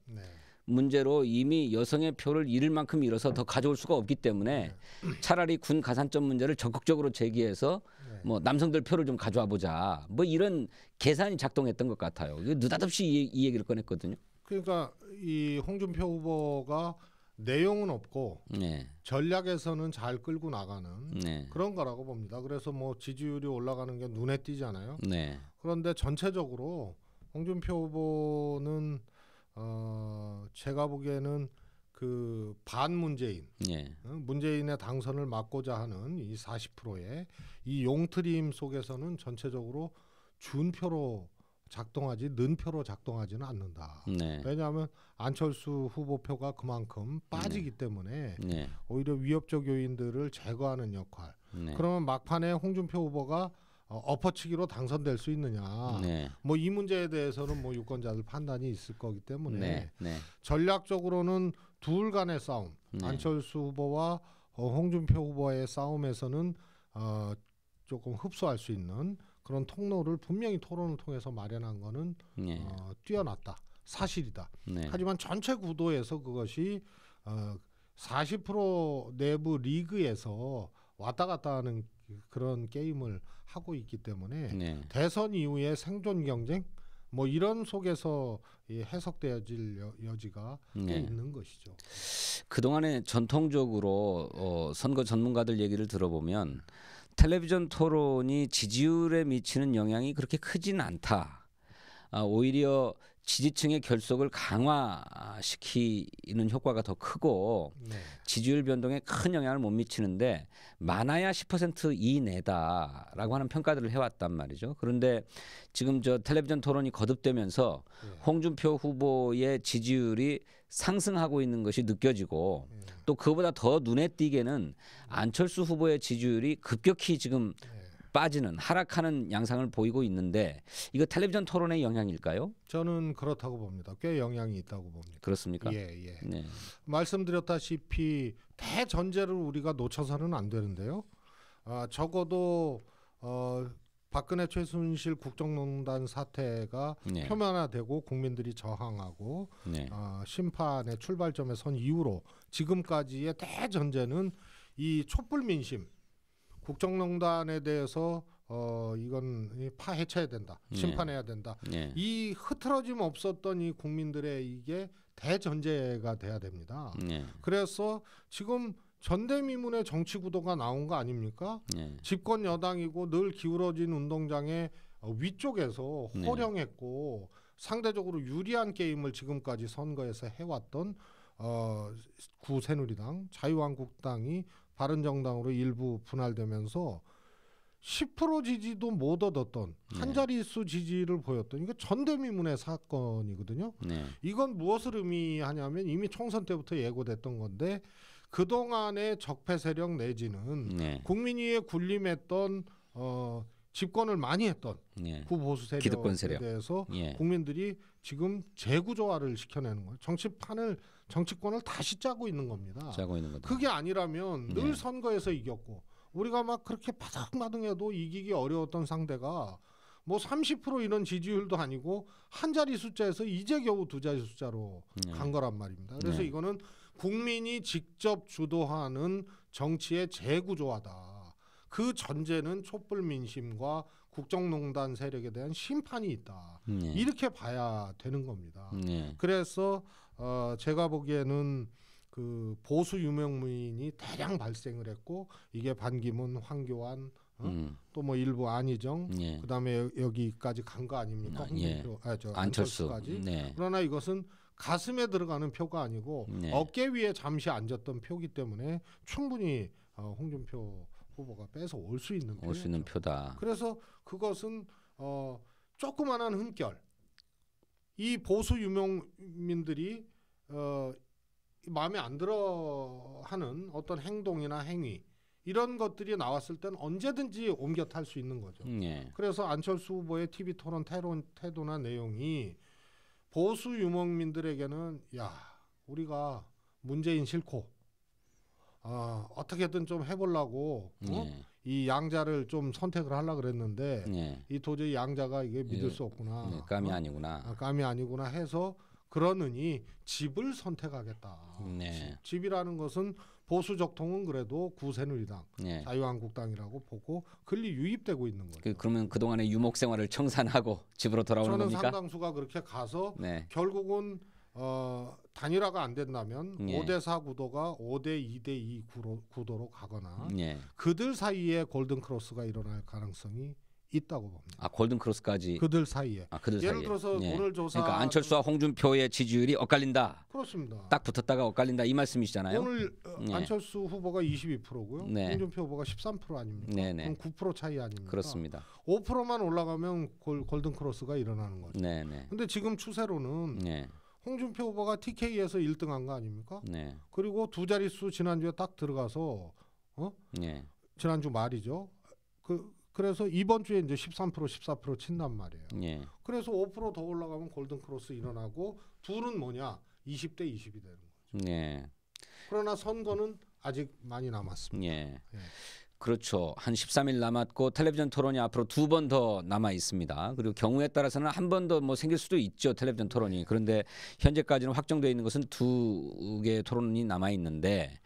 문제로 이미 여성의 표를 잃을 만큼 잃어서 더 가져올 수가 없기 때문에 차라리 군 가산점 문제를 적극적으로 제기해서 뭐 남성들 표를 좀 가져와 보자. 뭐 이런 계산이 작동했던 것 같아요. 느닷없이 이 얘기를 꺼냈거든요. 그러니까 이 홍준표 후보가 내용은 없고 전략에서는 잘 끌고 나가는 그런 거라고 봅니다. 그래서 뭐 지지율이 올라가는 게 눈에 띄잖아요. 그런데 전체적으로 홍준표 후보는 제가 보기에는 그 반문재인, 문재인의 당선을 막고자 하는 이 40%의 이 용트림 속에서는 전체적으로 준표로 작동하지 는표로 작동하지는 않는다. 왜냐하면 안철수 후보 표가 그만큼 빠지기 때문에 오히려 위협적 요인들을 제거하는 역할. 그러면 막판에 홍준표 후보가 엎어치기로 당선될 수 있느냐. 뭐 이 문제에 대해서는 뭐 유권자들 판단이 있을 거기 때문에 전략적으로는 둘 간의 싸움, 안철수 후보와 홍준표 후보의 싸움에서는 조금 흡수할 수 있는 그런 통로를 분명히 토론을 통해서 마련한 거는 뛰어났다. 사실이다. 하지만 전체 구도에서 그것이 40% 내부 리그에서 왔다 갔다 하는 그런 게임을 하고 있기 때문에 대선 이후의 생존 경쟁 뭐 이런 속에서 해석되어질 여지가 꽤 있는 것이죠. 그동안에 전통적으로 선거 전문가들 얘기를 들어보면 텔레비전 토론이 지지율에 미치는 영향이 그렇게 크진 않다. 오히려 지지층의 결속을 강화시키는 효과가 더 크고 네. 지지율 변동에 큰 영향을 못 미치는데 많아야 10% 이내다라고 하는 평가들을 해왔단 말이죠. 그런데 지금 저 텔레비전 토론이 거듭되면서 홍준표 후보의 지지율이 상승하고 있는 것이 느껴지고 또 그보다 더 눈에 띄게는 안철수 후보의 지지율이 급격히 지금 빠지는 하락하는 양상을 보이고 있는데 이거 텔레비전 토론의 영향일까요? 저는 그렇다고 봅니다. 꽤 영향이 있다고 봅니다. 그렇습니까? 예. 네. 말씀드렸다시피 대전제를 우리가 놓쳐서는 안 되는데요. 적어도 박근혜 최순실 국정농단 사태가 네. 표면화되고 국민들이 저항하고 네. 심판의 출발점에 선 이후로 지금까지의 대전제는 이 촛불 민심, 국정농단에 대해서 이건 파헤쳐야 된다, 심판해야 된다. 네. 이 흐트러짐 없었던 이 국민들의 이게 대전제가 돼야 됩니다. 네. 그래서 지금 전대미문의 정치 구도가 나온 거 아닙니까? 네. 집권 여당이고 늘 기울어진 운동장의 위쪽에서 호령했고 상대적으로 유리한 게임을 지금까지 선거에서 해왔던 구새누리당, 자유한국당이 바른정당으로 일부 분할되면서 10% 지지도 못 얻었던 한 자릿수 지지를 보였던 이거 전대미문의 사건이거든요. 네. 이건 무엇을 의미하냐면 이미 총선 때부터 예고됐던 건데 그동안의 적폐 세력 내지는 국민위에 군림했던 집권을 많이 했던 구보수 기득권 세력에 세력. 대해서 국민들이 지금 재구조화를 시켜내는 거예요. 정치권을 다시 짜고 있는 겁니다. 그게 아니라면 늘 선거에서 이겼고 우리가 막 그렇게 바닥마등해도 이기기 어려웠던 상대가 뭐 30% 이런 지지율도 아니고 한 자리 숫자에서 이제 겨우 두 자리 숫자로 간 거란 말입니다. 그래서 이거는 국민이 직접 주도하는 정치의 재구조화다. 그 전제는 촛불 민심과 국정농단 세력에 대한 심판이 있다. 이렇게 봐야 되는 겁니다. 그래서 제가 보기에는 그 보수 유명무인이 대량 발생을 했고 이게 반기문, 황교안, 또 뭐 일부 안희정, 그다음에 여기까지 간 거 아닙니까? 안철수까지. 그러나 이것은 가슴에 들어가는 표가 아니고 어깨 위에 잠시 앉았던 표기 때문에 충분히 홍준표 후보가 뺏어 올 수 있는 표다. 그래서 그것은 조그만한 흠결, 이 보수 유명민들이 마음에 안 들어 하는 어떤 행동이나 행위 이런 것들이 나왔을 땐 언제든지 옮겨 탈 수 있는 거죠. 그래서 안철수 후보의 TV 토론 태도나 내용이 보수 유목민들에게는 야 우리가 문재인 싫고 어떻게든 좀 해보려고 이 양자를 좀 선택을 하려고 그랬는데 이 도저히 양자가 이게 믿을 수 없구나. 감이 아니구나. 감이 아니구나 해서 그러느니 집을 선택하겠다. 집이라는 것은 보수적 통은 그래도 구새누리당, 자유한국당이라고 보고 권리 유입되고 있는 거죠. 그러면 그동안의 유목 생활을 청산하고 집으로 돌아오는 저는 겁니까? 상당수가 그렇게 가서 결국은 단일화가 안 된다면 5대4 구도가 5대2대2 구도로 가거나 그들 사이에 골든크로스가 일어날 가능성이 있다고 봅니다. 골든크로스까지 그들 사이에. 예를 들어서 오늘 조사 그러니까 안철수와 홍준표의 지지율이 엇갈린다. 그렇습니다. 딱 붙었다가 엇갈린다 이 말씀이시잖아요. 오늘 안철수 후보가 22%고요. 홍준표 후보가 13% 아닙니까? 그럼 9% 차이 아닙니까? 그렇습니다. 5%만 올라가면 골든크로스가 일어나는 거죠. 근데 지금 추세로는 홍준표 후보가 TK에서 1등한 거 아닙니까? 그리고 두 자릿수 지난주에 딱 들어가서 지난주 말이죠. 그래서 이번 주에 이제 13% 14% 친단 말이에요. 그래서 5% 더 올라가면 골든크로스 일어나고 둘은 뭐냐? 20대 20이 되는 거죠. 그러나 선거는 아직 많이 남았습니다. 그렇죠. 한 13일 남았고 텔레비전 토론이 앞으로 2번 더 남아 있습니다. 그리고 경우에 따라서는 한 번 더 뭐 생길 수도 있죠. 텔레비전 토론이. 그런데 현재까지는 확정되어 있는 것은 2개의 토론이 남아 있는데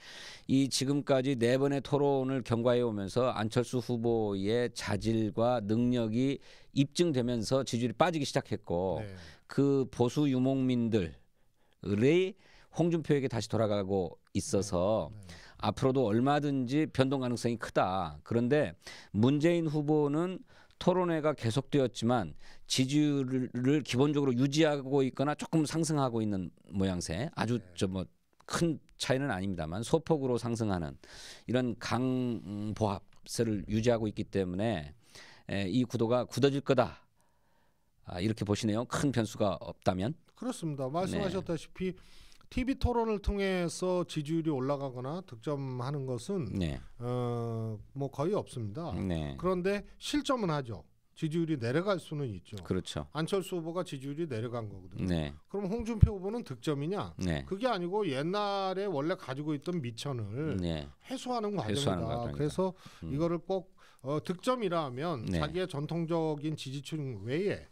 이 지금까지 4번의 토론을 경과해 오면서 안철수 후보의 자질과 능력이 입증되면서 지지율이 빠지기 시작했고 그 보수 유목민들의 홍준표에게 다시 돌아가고 있어서 앞으로도 얼마든지 변동 가능성이 크다. 그런데 문재인 후보는 토론회가 계속되었지만 지지율을 기본적으로 유지하고 있거나 조금 상승하고 있는 모양새. 아주 뭐 큰 차이는 아닙니다만 소폭으로 상승하는 이런 강보합세를 유지하고 있기 때문에 이 구도가 굳어질 거다. 이렇게 보시네요. 큰 변수가 없다면. 그렇습니다. 말씀하셨다시피 TV 토론을 통해서 지지율이 올라가거나 득점하는 것은 뭐 거의 없습니다. 그런데 실점은 하죠. 지지율이 내려갈 수는 있죠. 그렇죠. 안철수 후보가 지지율이 내려간 거거든요. 그럼 홍준표 후보는 득점이냐? 그게 아니고 옛날에 원래 가지고 있던 미천을 회수하는 과정이다. 그래서 이거를 꼭 득점이라 하면 자기의 전통적인 지지층 외에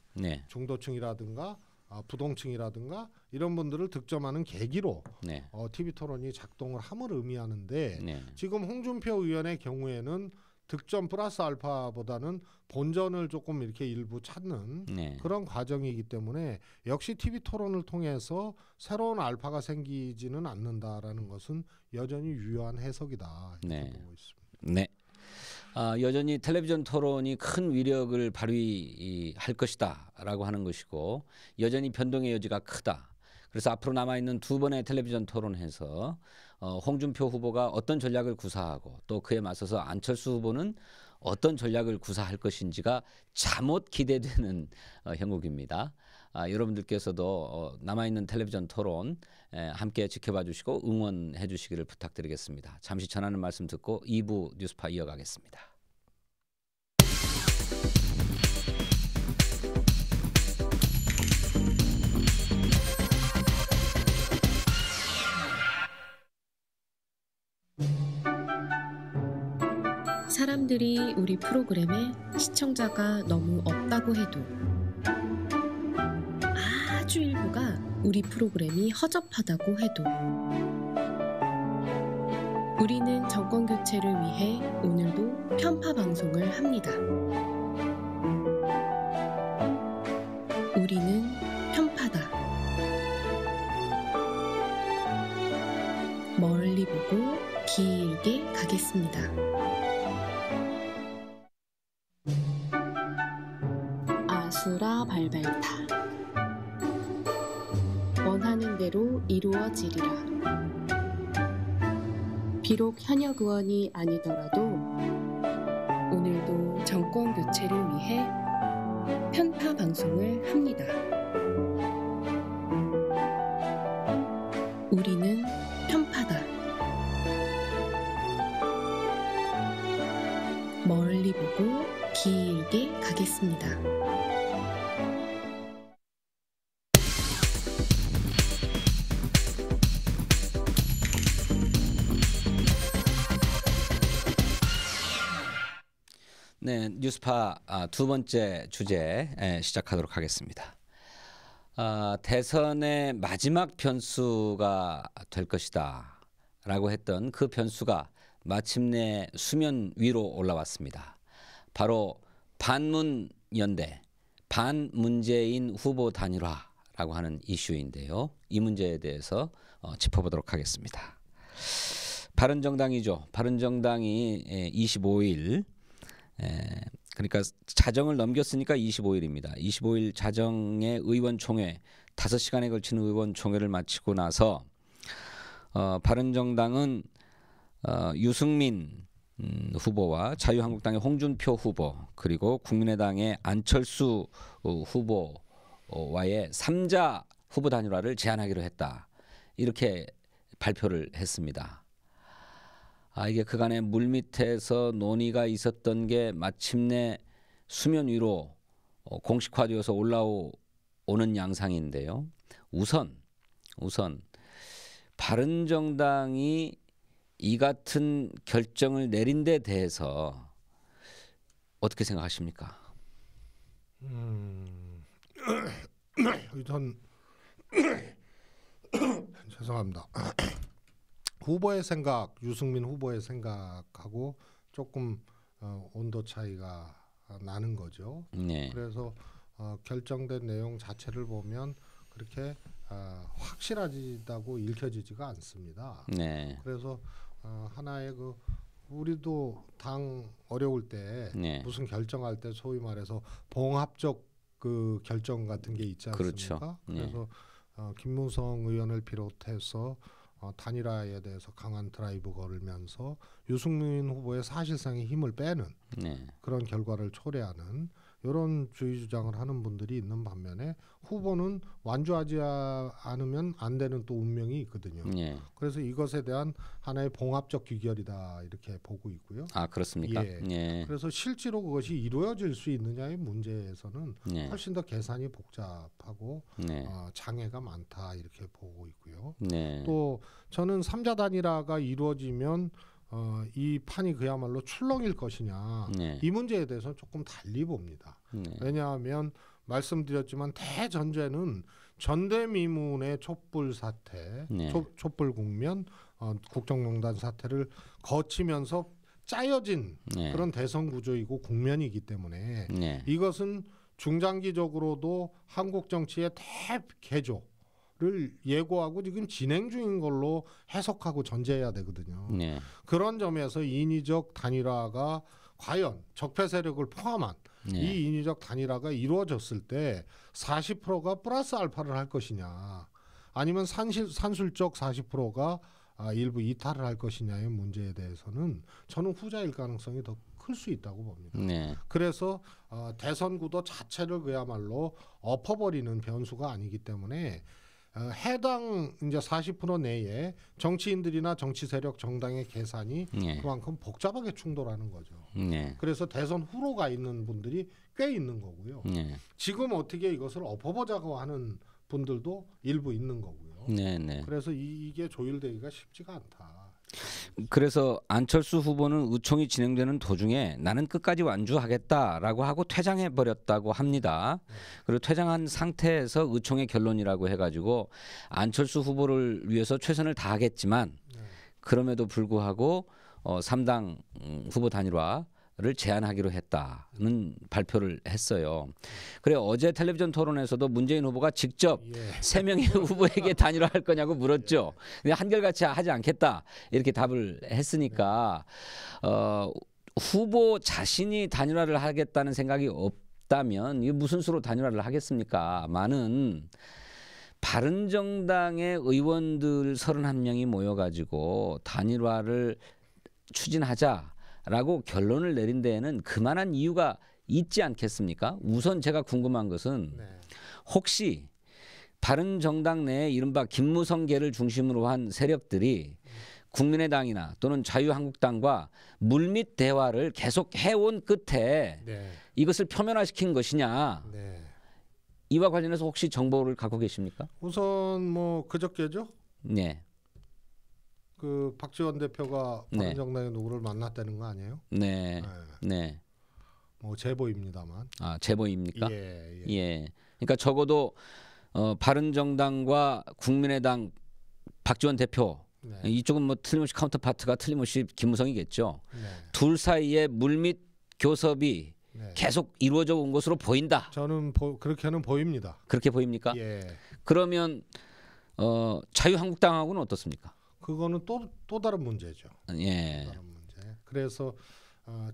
중도층이라든가 부동층이라든가 이런 분들을 득점하는 계기로 TV 토론이 작동을 함을 의미하는데 지금 홍준표 의원의 경우에는 득점 플러스 알파보다는 본전을 조금 이렇게 일부 찾는 그런 과정이기 때문에 역시 TV 토론을 통해서 새로운 알파가 생기지는 않는다라는 것은 여전히 유효한 해석이다 이렇게 보고 있습니다. 여전히 텔레비전 토론이 큰 위력을 발휘할 것이다라고 하는 것이고 여전히 변동의 여지가 크다. 그래서 앞으로 남아있는 두 번의 텔레비전 토론에서 홍준표 후보가 어떤 전략을 구사하고 또 그에 맞서서 안철수 후보는 어떤 전략을 구사할 것인지가 잠옷 기대되는 형국입니다. 여러분들께서도 남아있는 텔레비전 토론 함께 지켜봐 주시고 응원해 주시기를 부탁드리겠습니다. 잠시 전하는 말씀 듣고 2부 뉴스파 이어가겠습니다. 사람들이 우리 프로그램에 시청자가 너무 없다고 해도 아주 일부가 우리 프로그램이 허접하다고 해도 우리는 정권 교체를 위해 오늘도 편파 방송을 합니다. 우리는 편파다. 멀리 보고 길게 가겠습니다. 아수라 발발타. 원하는 대로 이루어지리라. 비록 현역 의원이 아니더라도 오늘도 정권 교체를 위해 편파 방송을 합니다. 우리는 편파다. 멀리 보고 길게 가겠습니다. 네, 뉴스파 두 번째 주제 시작하도록 하겠습니다. 대선의 마지막 변수가 될 것이다 라고 했던 그 변수가 마침내 수면 위로 올라왔습니다. 바로 반문연대, 반문재인 후보 단일화라고 하는 이슈인데요. 이 문제에 대해서 짚어보도록 하겠습니다. 바른정당이죠. 바른정당이 25일 그러니까 자정을 넘겼으니까 25일입니다. 25일 자정의 의원총회 5시간에 걸치는 의원총회를 마치고 나서 바른정당은 유승민 후보와 자유한국당의 홍준표 후보 그리고 국민의당의 안철수 후보와의 3자 후보 단일화를 제안하기로 했다. 이렇게 발표를 했습니다. 이게 그간의 물밑에서 논의가 있었던 게 마침내 수면 위로 공식화되어서 올라오는 양상인데요. 우선 바른정당이 이 같은 결정을 내린 데 대해서 어떻게 생각하십니까? 우선 죄송합니다. 후보의 생각, 유승민 후보의 생각하고 조금 온도 차이가 나는 거죠. 네. 그래서 결정된 내용 자체를 보면 그렇게 확실하다고 읽혀지지가 않습니다. 네. 그래서 하나의 그 우리도 당 어려울 때 네. 무슨 결정할 때 소위 말해서 봉합적 그 결정 같은 게 있지 않습니까? 그렇죠. 그래서 김무성 의원을 비롯해서 단일화에 대해서 강한 드라이브 걸면서 유승민 후보의 사실상의 힘을 빼는 네. 그런 결과를 초래하는 이런 주의 주장을 하는 분들이 있는 반면에 후보는 완주하지 않으면 안 되는 또 운명이 있거든요. 네. 그래서 이것에 대한 하나의 봉합적 귀결이다 이렇게 보고 있고요. 아 그렇습니까? 예. 네. 그래서 실제로 그것이 이루어질 수 있느냐의 문제에서는 네. 훨씬 더 계산이 복잡하고 네. 장애가 많다 이렇게 보고 있고요. 네. 또 저는 3자 단일화가 이루어지면 이 판이 그야말로 출렁일 것이냐 네. 이 문제에 대해서 조금 달리 봅니다. 네. 왜냐하면 말씀드렸지만 대전제는 전대미문의 촛불 사태, 네. 촛불 국면, 국정농단 사태를 거치면서 짜여진 네. 그런 대선 구조이고 국면이기 때문에 네. 이것은 중장기적으로도 한국 정치의 대개조를 예고하고 지금 진행 중인 걸로 해석하고 전제해야 되거든요. 네. 그런 점에서 인위적 단일화가 과연 적폐 세력을 포함한 네. 이 인위적 단일화가 이루어졌을 때 40%가 플러스 알파를 할 것이냐 아니면 산술적 40%가 일부 이탈을 할 것이냐의 문제에 대해서는 저는 후자일 가능성이 더 클 수 있다고 봅니다. 네. 그래서 대선 구도 자체를 그야말로 엎어버리는 변수가 아니기 때문에 해당 이제 40% 내에 정치인들이나 정치 세력 정당의 계산이 네. 그만큼 복잡하게 충돌하는 거죠. 네. 그래서 대선 후로 가 있는 분들이 꽤 있는 거고요. 네. 지금 어떻게 이것을 엎어보자고 하는 분들도 일부 있는 거고요. 네. 네. 그래서 이게 조율되기가 쉽지가 않다. 그래서 안철수 후보는 의총이 진행되는 도중에 나는 끝까지 완주하겠다라고 하고 퇴장해 버렸다고 합니다. 그리고 퇴장한 상태에서 의총의 결론이라고 해가지고 안철수 후보를 위해서 최선을 다하겠지만 그럼에도 불구하고 3당 후보 단일화를 제안하기로 했다는 발표를 했어요. 그래 어제 텔레비전 토론에서도 문재인 후보가 직접 세 명의 후보에게 단일화할 거냐고 물었죠. 근데 한결같이 하지 않겠다 이렇게 답을 했으니까 후보 자신이 단일화를 하겠다는 생각이 없다면 이게 무슨 수로 단일화를 하겠습니까? 많은 바른정당의 의원들 31명이 모여가지고 단일화를 추진하자라고 결론을 내린 데에는 그만한 이유가 있지 않겠습니까? 우선 제가 궁금한 것은 혹시 바른정당 내에 이른바 김무성계를 중심으로 한 세력들이 국민의당이나 또는 자유한국당과 물밑 대화를 계속 해온 끝에 이것을 표면화시킨 것이냐? 이와 관련해서 혹시 정보를 갖고 계십니까? 우선 뭐 그저께죠. 네. 그 박지원 대표가 바른정당의 누구를 만났다는 거 아니에요? 네. 네. 뭐 제보입니다만. 아 제보입니까? 예. 예. 그러니까 적어도 바른정당과 국민의당 박지원 대표 이쪽은 뭐 틀림없이 카운터파트가 틀림없이 김무성이겠죠. 둘 사이에 물밑 교섭이 계속 이루어져 온 것으로 보인다. 저는 그렇게는 보입니다. 그렇게 보입니까? 예. 그러면 자유한국당하고는 어떻습니까? 그거는 또 다른 문제죠. 예. 또 다른 문제. 그래서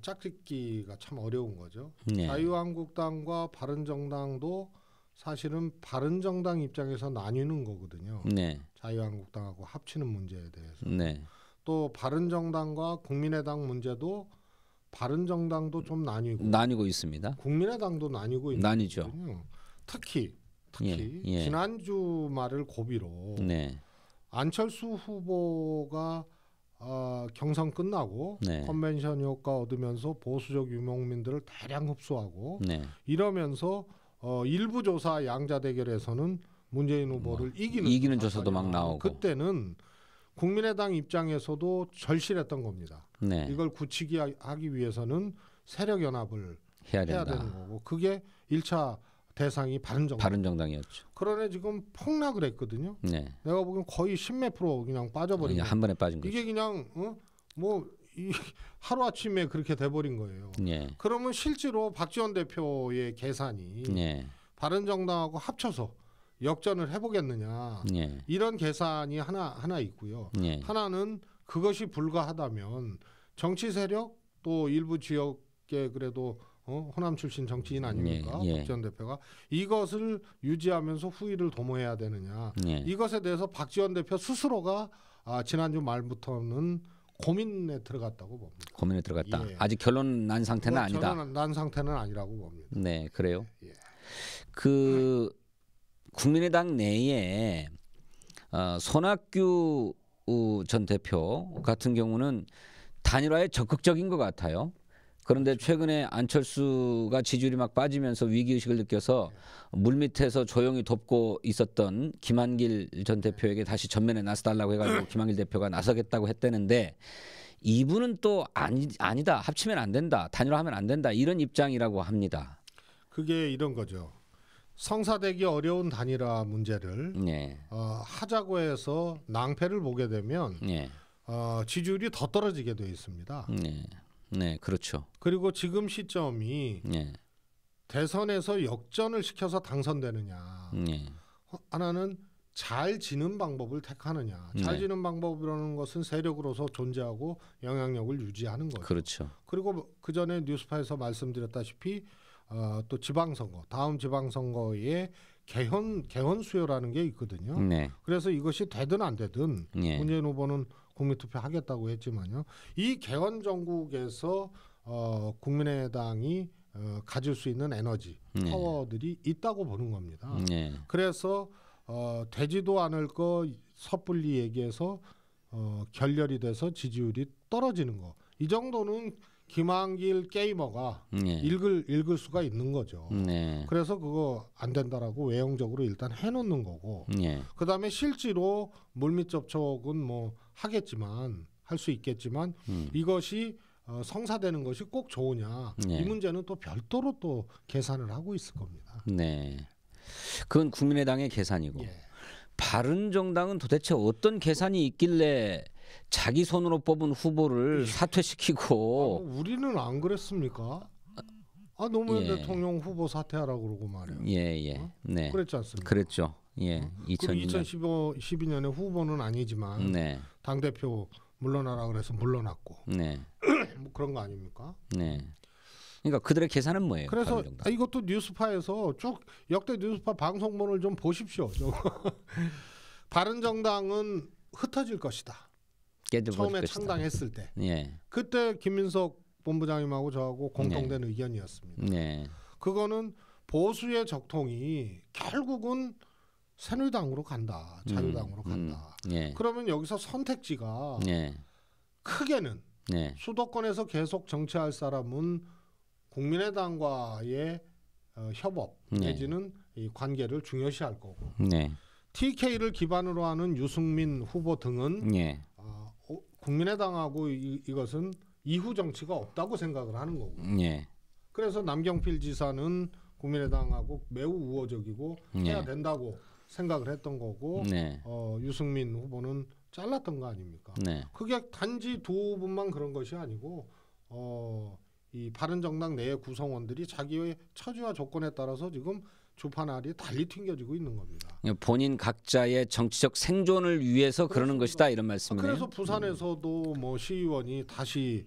짝짓기가 참 어려운 거죠. 네. 자유한국당과 바른정당도 사실은 바른정당 입장에서 나뉘는 거거든요. 네. 자유한국당하고 합치는 문제에 대해서. 네. 또 바른정당과 국민의당 문제도 바른정당도 좀 나뉘고 있습니다. 국민의당도 나뉘고 있는 나뉘죠. 거거든요. 특히 예. 지난주 말을 고비로 안철수 후보가 경선 끝나고 컨벤션 효과 얻으면서 보수적 유목민들을 대량 흡수하고 이러면서 일부 조사 양자 대결에서는 문재인 후보를 이기는 조사도 막 나오고 그때는 국민의당 입장에서도 절실했던 겁니다. 이걸 굳히기 하기 위해서는 세력 연합을 해야 되는 거고 그게 1차 대상이 바른정당이었죠. 그러네 지금 폭락을 했거든요. 내가 보기엔 거의 10몇 프로 그냥 빠져버린 거예요. 한 번에 빠진 거죠. 이게 그냥 하루 아침에 그렇게 돼버린 거예요. 그러면 실제로 박지원 대표의 계산이 바른정당하고 합쳐서 역전을 해보겠느냐 이런 계산이 하나 있고요. 하나는 그것이 불가하다면 정치 세력 또 일부 지역에 그래도 호남 출신 정치인 아닙니까? 박지원 대표가 이것을 유지하면서 후위를 도모해야 되느냐. 이것에 대해서 박지원 대표 스스로가 지난주 말부터는 고민에 들어갔다고 봅니다. 고민에 들어갔다. 아직 결론 난 상태는 아니다. 결론 난 상태는 아니라고 봅니다. 네, 그래요. 그 국민의당 내에 손학규 전 대표 같은 경우는 단일화에 적극적인 것 같아요. 그런데 최근에 안철수가 지지율이 막 빠지면서 위기의식을 느껴서 물밑에서 조용히 돕고 있었던 김한길 전 대표에게 다시 전면에 나서달라고 해가지고 김한길 대표가 나서겠다고 했다는데 이분은 또 아니다. 합치면 안 된다. 단일화하면 안 된다. 이런 입장이라고 합니다. 그게 이런 거죠. 성사되기 어려운 단일화 문제를 하자고 해서 낭패를 보게 되면 지지율이 더 떨어지게 되어 있습니다. 네, 그렇죠. 그리고 지금 시점이 대선에서 역전을 시켜서 당선되느냐. 하나는 잘 지는 방법을 택하느냐. 잘 지는 방법이라는 것은 세력으로서 존재하고 영향력을 유지하는 거죠. 그렇죠. 그리고 그 전에 뉴스파에서 말씀드렸다시피 또 지방선거, 다음 지방선거에 개헌 수요라는 게 있거든요. 그래서 이것이 되든 안 되든 문재인 후보는 국민투표 하겠다고 했지만요. 이 개헌 정국에서 국민의당이 가질 수 있는 에너지, 파워들이 있다고 보는 겁니다. 그래서 되지도 않을 거 섣불리 얘기해서 결렬이 돼서 지지율이 떨어지는 거. 이 정도는 김한길 게이머가 읽을 수가 있는 거죠. 그래서 그거 안 된다라고 외형적으로 일단 해놓는 거고. 그다음에 실제로 물밑 접촉은 뭐 하겠지만 할 수 있겠지만 이것이 성사되는 것이 꼭 좋으냐. 이 문제는 또 별도로 또 계산을 하고 있을 겁니다. 그건 국민의당의 계산이고 바른정당은 도대체 어떤 계산이 있길래 자기 손으로 뽑은 후보를 사퇴시키고 우리는 안 그랬습니까? 노무현 대통령 후보 사퇴하라고 그러고 말이에요. 네. 그랬지 않습니까? 그랬죠. 2012년에 후보는 아니지만 당대표 물러나라 그래서 물러났고 뭐 그런 거 아닙니까? 그러니까 그들의 계산은 뭐예요? 그래서 이것도 뉴스파에서 쭉 역대 뉴스파 방송본을 좀 보십시오. 바른정당은 흩어질 것이다. 처음에 창당했을 때 그때 김민석 본부장님하고 저하고 공통된 의견이었습니다. 그거는 보수의 적통이 결국은 새누리당으로 간다. 자유당으로 간다. 그러면 여기서 선택지가 크게는 수도권에서 계속 정치할 사람은 국민의당과의 협업 내지는 이 관계를 중요시할 거고 TK를 기반으로 하는 유승민 후보 등은 국민의당하고 이것은 이후 정치가 없다고 생각을 하는 거고 그래서 남경필 지사는 국민의당하고 매우 우호적이고 해야 된다고 생각을 했던 거고 유승민 후보는 잘랐던 거 아닙니까? 그게 단지 두 분만 그런 것이 아니고 이 바른정당 내의 구성원들이 자기의 처지와 조건에 따라서 지금 주판알이 달리 튕겨지고 있는 겁니다. 본인 각자의 정치적 생존을 위해서 그러는 것이다 이런 말씀이네요. 그래서 부산에서도 뭐 시의원이 다시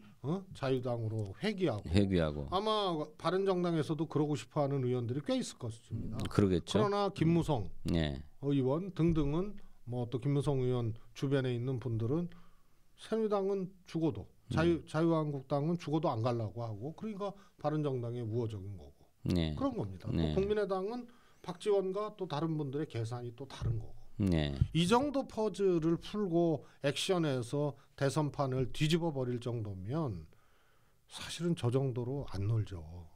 자유당으로 회귀하고 아마 바른정당에서도 그러고 싶어하는 의원들이 꽤 있을 것입니다. 그러겠죠. 그러나 김무성 의원 등등은 뭐 또 김무성 의원 주변에 있는 분들은 새누리당은 죽어도 자유한국당은 죽어도 안 가려고 하고 그러니까 바른정당의 우호적인 거고 그런 겁니다. 또 국민의당은 박지원과 또 다른 분들의 계산이 또 다른 거고 이 정도 퍼즐을 풀고 액션해서 대선판을 뒤집어 버릴 정도면 사실은 저 정도로 안 놀죠.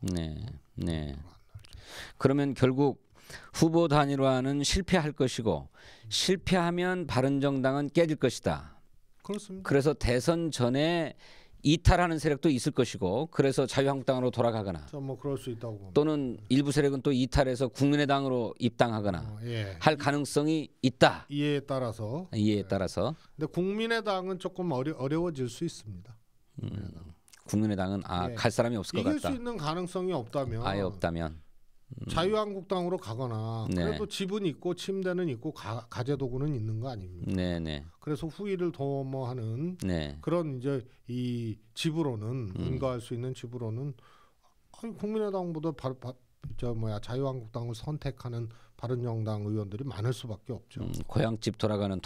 그러면 결국 후보 단일화는 실패할 것이고 실패하면 바른정당은 깨질 것이다. 그렇습니다. 그래서 대선 전에 이탈하는 세력도 있을 것이고 그래서 자유한국당으로 돌아가거나 뭐 그럴 수 있다고 봅니다. 또는 일부 세력은 또 이탈해서 국민의당으로 입당하거나 할 가능성이 있다. 이해에 따라서. 근데 국민의당은 조금 어려워질 수 있습니다. 국민의당은 갈 사람이 없을 것 같다. 이길 수 있는 가능성이 없다면 아예 없다면 자유한국당으로 가거나 그래도 집은 있고 침대는 있고 가재도구는 있는 거 아닙니까? 네네. 그래서 후위를 도모하는 그런 이제 이 집으로는 응가할 수 있는 집으로는 국민의당보다 자유한국당을 선택하는 바른정당 의원들이 많을 수밖에 없죠. 고향집 돌아가는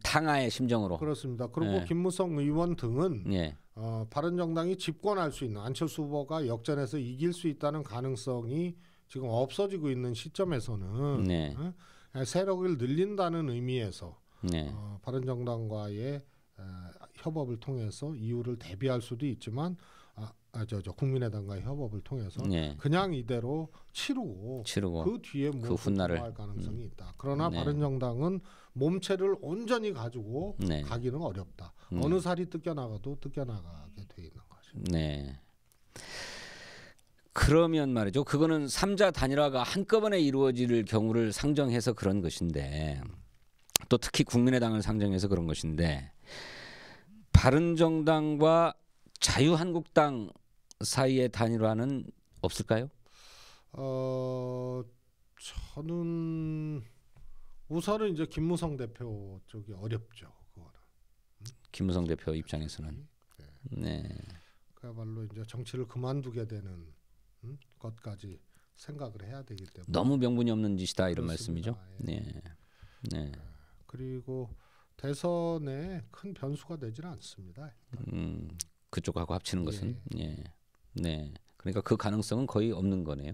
탕아의 심정으로. 그렇습니다. 그리고 김무성 의원 등은 바른정당이 집권할 수 있는 안철수 후보가 역전해서 이길 수 있다는 가능성이 지금 없어지고 있는 시점에서는 세력을 늘린다는 의미에서 바른정당과의 협업을 통해서 이유를 대비할 수도 있지만 국민의당과의 협업을 통해서 그냥 이대로 치르고 그 뒤에 그 훗날을 할 가능성이 있다. 그러나 바른정당은 몸체를 온전히 가지고 가기는 어렵다. 어느 살이 뜯겨나가도 뜯겨나가게 돼 있는 거죠. 네. 그러면 말이죠. 그거는 3자 단일화가 한꺼번에 이루어질 경우를 상정해서 그런 것인데 또 특히 국민의당을 상정해서 그런 것인데 바른정당과 자유한국당 사이의 단일화는 없을까요? 저는 우선은 이제 김무성 대표 쪽이 어렵죠. 그거는. 김무성 대표 입장에서는. 네. 그야말로 이제 정치를 그만두게 되는 것까지 생각을 해야 되기 때문에. 너무 명분이 없는 짓이다 이런 그렇습니다. 말씀이죠. 네. 그리고 대선에 큰 변수가 되지는 않습니다. 그쪽하고 합치는 것은 네. 그러니까 그 가능성은 거의 없는 거네요.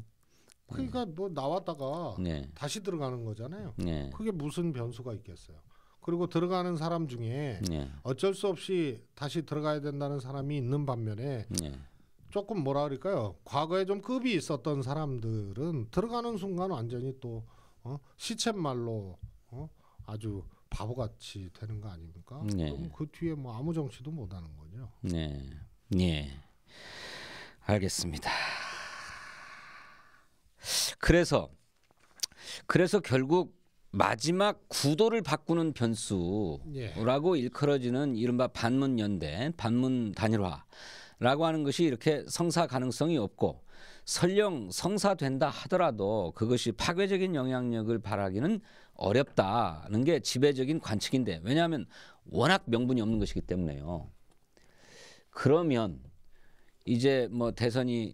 그러니까 뭐 나왔다가 다시 들어가는 거잖아요. 그게 무슨 변수가 있겠어요. 그리고 들어가는 사람 중에 어쩔 수 없이 다시 들어가야 된다는 사람이 있는 반면에 조금 뭐라 그럴까요? 과거에 좀 급이 있었던 사람들은 들어가는 순간 완전히 또 시쳇말로 아주 바보같이 되는 거 아닙니까? 그럼 그 뒤에 뭐 아무 정치도 못하는 거죠. 네. 알겠습니다. 그래서 결국 마지막 구도를 바꾸는 변수라고 일컬어지는 이른바 반문연대, 반문 단일화라고 하는 것이 이렇게 성사 가능성이 없고 설령 성사된다 하더라도 그것이 파괴적인 영향력을 발하기는 어렵다는 게 지배적인 관측인데 왜냐하면 워낙 명분이 없는 것이기 때문에요. 그러면 이제 뭐 대선이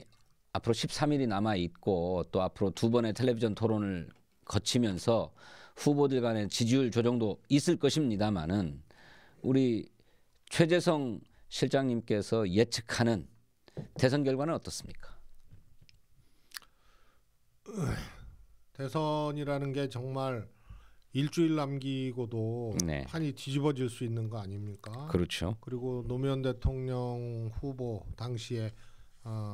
앞으로 13일이 남아 있고 또 앞으로 2번의 텔레비전 토론을 거치면서 후보들 간의 지지율 조정도 있을 것입니다만은 우리 최재성 실장님께서 예측하는 대선 결과는 어떻습니까? 대선이라는 게 정말 일주일 남기고도 판이 뒤집어질 수 있는 거 아닙니까? 그렇죠. 그리고 노무현 대통령 후보 당시에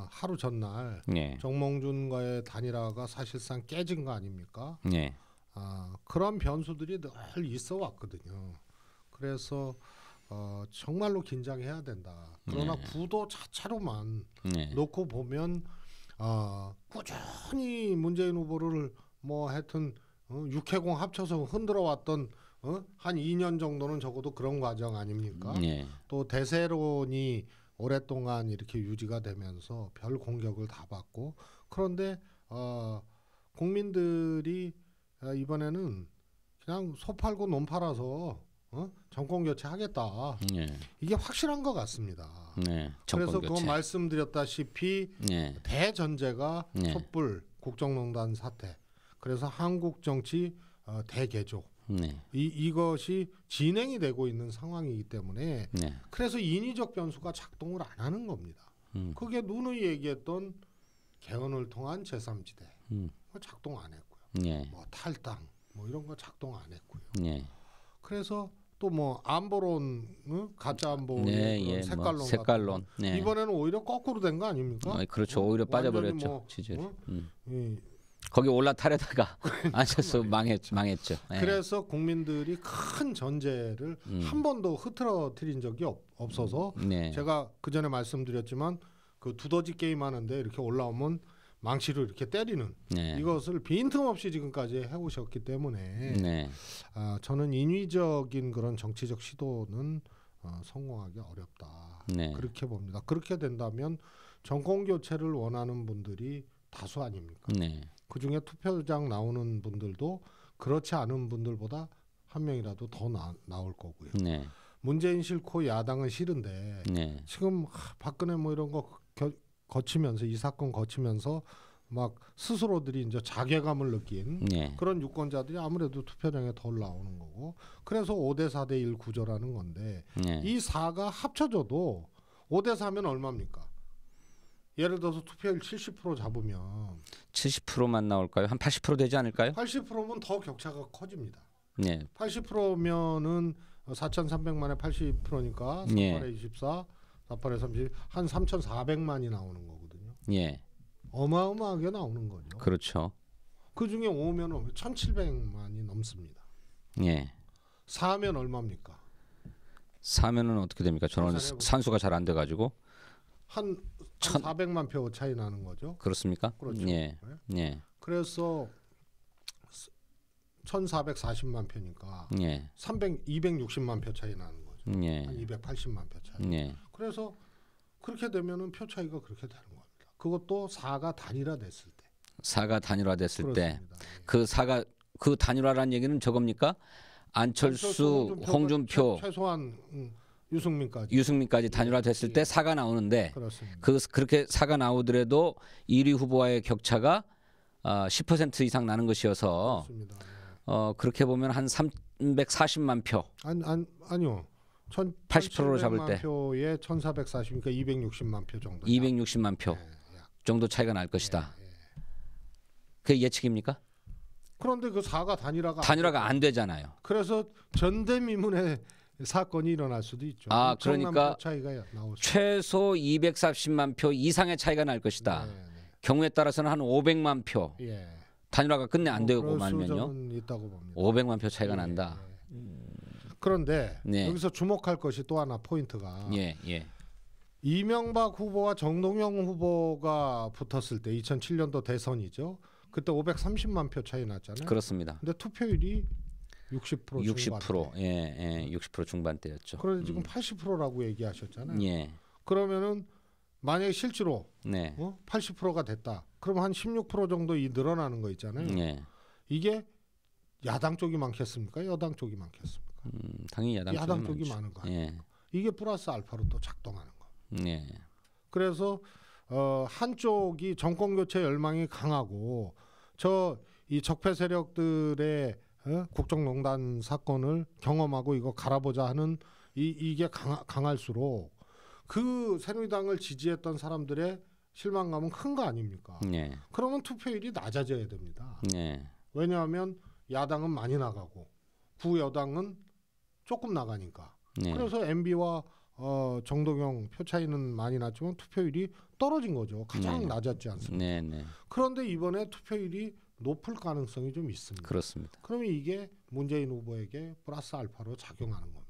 하루 전날 정몽준과의 단일화가 사실상 깨진 거 아닙니까? 그런 변수들이 늘 있어 왔거든요. 그래서 정말로 긴장해야 된다. 그러나 구도 자체로만 놓고 보면 꾸준히 문재인 후보를 뭐 하여튼 육해공 합쳐서 흔들어 왔던 한 2년 정도는 적어도 그런 과정 아닙니까? 또 대세론이 오랫동안 이렇게 유지가 되면서 별 공격을 다 받고 그런데 국민들이 이번에는 그냥 소 팔고 논 팔아서 정권 교체하겠다. 이게 확실한 것 같습니다. 그래서 그건 말씀드렸다시피 대전제가 촛불 국정농단 사태. 그래서 한국 정치 대개조. 이것이 진행이 되고 있는 상황이기 때문에 그래서 인위적 변수가 작동을 안 하는 겁니다. 그게 누누이 얘기했던 개헌을 통한 제3지대 작동 안 했고요. 뭐 탈당 뭐 이런 거 작동 안 했고요. 그래서 또 뭐 안보론 가짜 안보 색깔론 이번에는 오히려 거꾸로 된 거 아닙니까? 그렇죠. 오히려 빠져버렸죠. 거기 올라타려다가 안철수 망했죠. 그래서 국민들이 큰 전제를 한 번도 흐트러뜨린 적이 없어서 제가 그 전에 말씀드렸지만 그 두더지 게임 하는데 이렇게 올라오면 망치로 이렇게 때리는 이것을 빈틈없이 지금까지 해오셨기 때문에 저는 인위적인 그런 정치적 시도는 성공하기 어렵다. 그렇게 봅니다. 그렇게 된다면 정권 교체를 원하는 분들이 다수 아닙니까? 네. 그중에 투표장 나오는 분들도 그렇지 않은 분들보다 한 명이라도 더 나올 거고요. 네. 문재인 싫고 야당은 싫은데 네. 지금 박근혜 뭐 이런 거 거치면서 이 사건 거치면서 막 스스로들이 이제 자괴감을 느낀 네. 그런 유권자들이 아무래도 투표장에 덜 나오는 거고 그래서 5대 4대 1 구조라는 건데 네. 이 4가 합쳐져도 5대 4면 얼마입니까? 예를 들어서 투표율 70% 잡으면 70%만 나올까요? 한 80% 되지 않을까요? 80%면 더 격차가 커집니다. 네. 80%면은 4,300만에 80%니까 3,8에 24, 4,8에 30, 한 3,400만이 나오는 거거든요. 예. 어마어마하게 나오는 거죠. 그렇죠. 그 중에 5면 1,700만이 넘습니다. 예. 4면 얼마입니까? 4면은 어떻게 됩니까? 저는 산수가 잘 안 돼가지고 한 400만 표 차이 나는 거죠. 그렇습니까? 그렇죠. 예. 예. 그래서 1,440만 표니까 예. 260만 표 차이 나는 거죠. 예. 한 280만 표 차이. 예. 그래서 그렇게 되면은 표 차이가 그렇게 되는 겁니다. 그것도 4가 단일화됐을 때. 4가 단일화됐을 때 그렇습니다. 그 4가 그 단일화라는 얘기는 저겁니까? 안철수, 홍준표, 최소한 유승민까지. 유승민까지 단일화됐을 때 4가 나오는데 그렇습니다. 그렇게 4가 나오더라도 1위 후보와의 격차가 10% 이상 나는 것이어서 그렇습니다. 그렇게 보면 한 340만 표. 아니요. 80%로 잡을 때 표에 1,440이니까 260만 표 정도. 260만 표 정도 차이가 날 것이다. 그게 예측입니까? 그런데 그 4가 단일화가 안 되잖아요. 그래서 전대미문의 사건이 일어날 수도 있죠. 그러니까 차이가 나올 수 최소 240만 표 이상의 차이가 날 것이다. 경우에 따라서는 한 500만 표. 단일화가 끝내 안 되고 말면요. 500만 표 차이가 난다. 그런데 여기서 주목할 것이 또 하나 포인트가 이명박 후보와 정동영 후보가 붙었을 때 2007년도 대선이죠. 그때 530만 표 차이 났잖아요. 그렇습니다. 근데 투표율이 60% 중반대. 60% 중반대였죠. 그런데 지금 80%라고 얘기하셨잖아요. 예. 그러면은 만약에 실제로 80%가 됐다. 그럼 한 16% 정도 늘어나는 거 있잖아요. 이게 야당 쪽이 많겠습니까? 여당 쪽이 많겠습니까? 당연히 야당 쪽이 많은 거 아니에요. 이게 플러스 알파로 또 작동하는 거. 그래서 한쪽이 정권 교체 열망이 강하고 이 적폐 세력들의 국정농단 사건을 경험하고 이거 갈아보자 하는 이게 강할수록 그 새누리당을 지지했던 사람들의 실망감은 큰 거 아닙니까? 그러면 투표율이 낮아져야 됩니다. 왜냐하면 야당은 많이 나가고 구여당은 조금 나가니까. 그래서 MB와 정동영 표 차이는 많이 났지만 투표율이 떨어진 거죠. 가장 낮았지 않습니까? 그런데 이번에 투표율이 높을 가능성이 좀 있습니다. 그렇습니다. 그러면 이게 문재인 후보에게 플러스 알파로 작용하는 겁니다.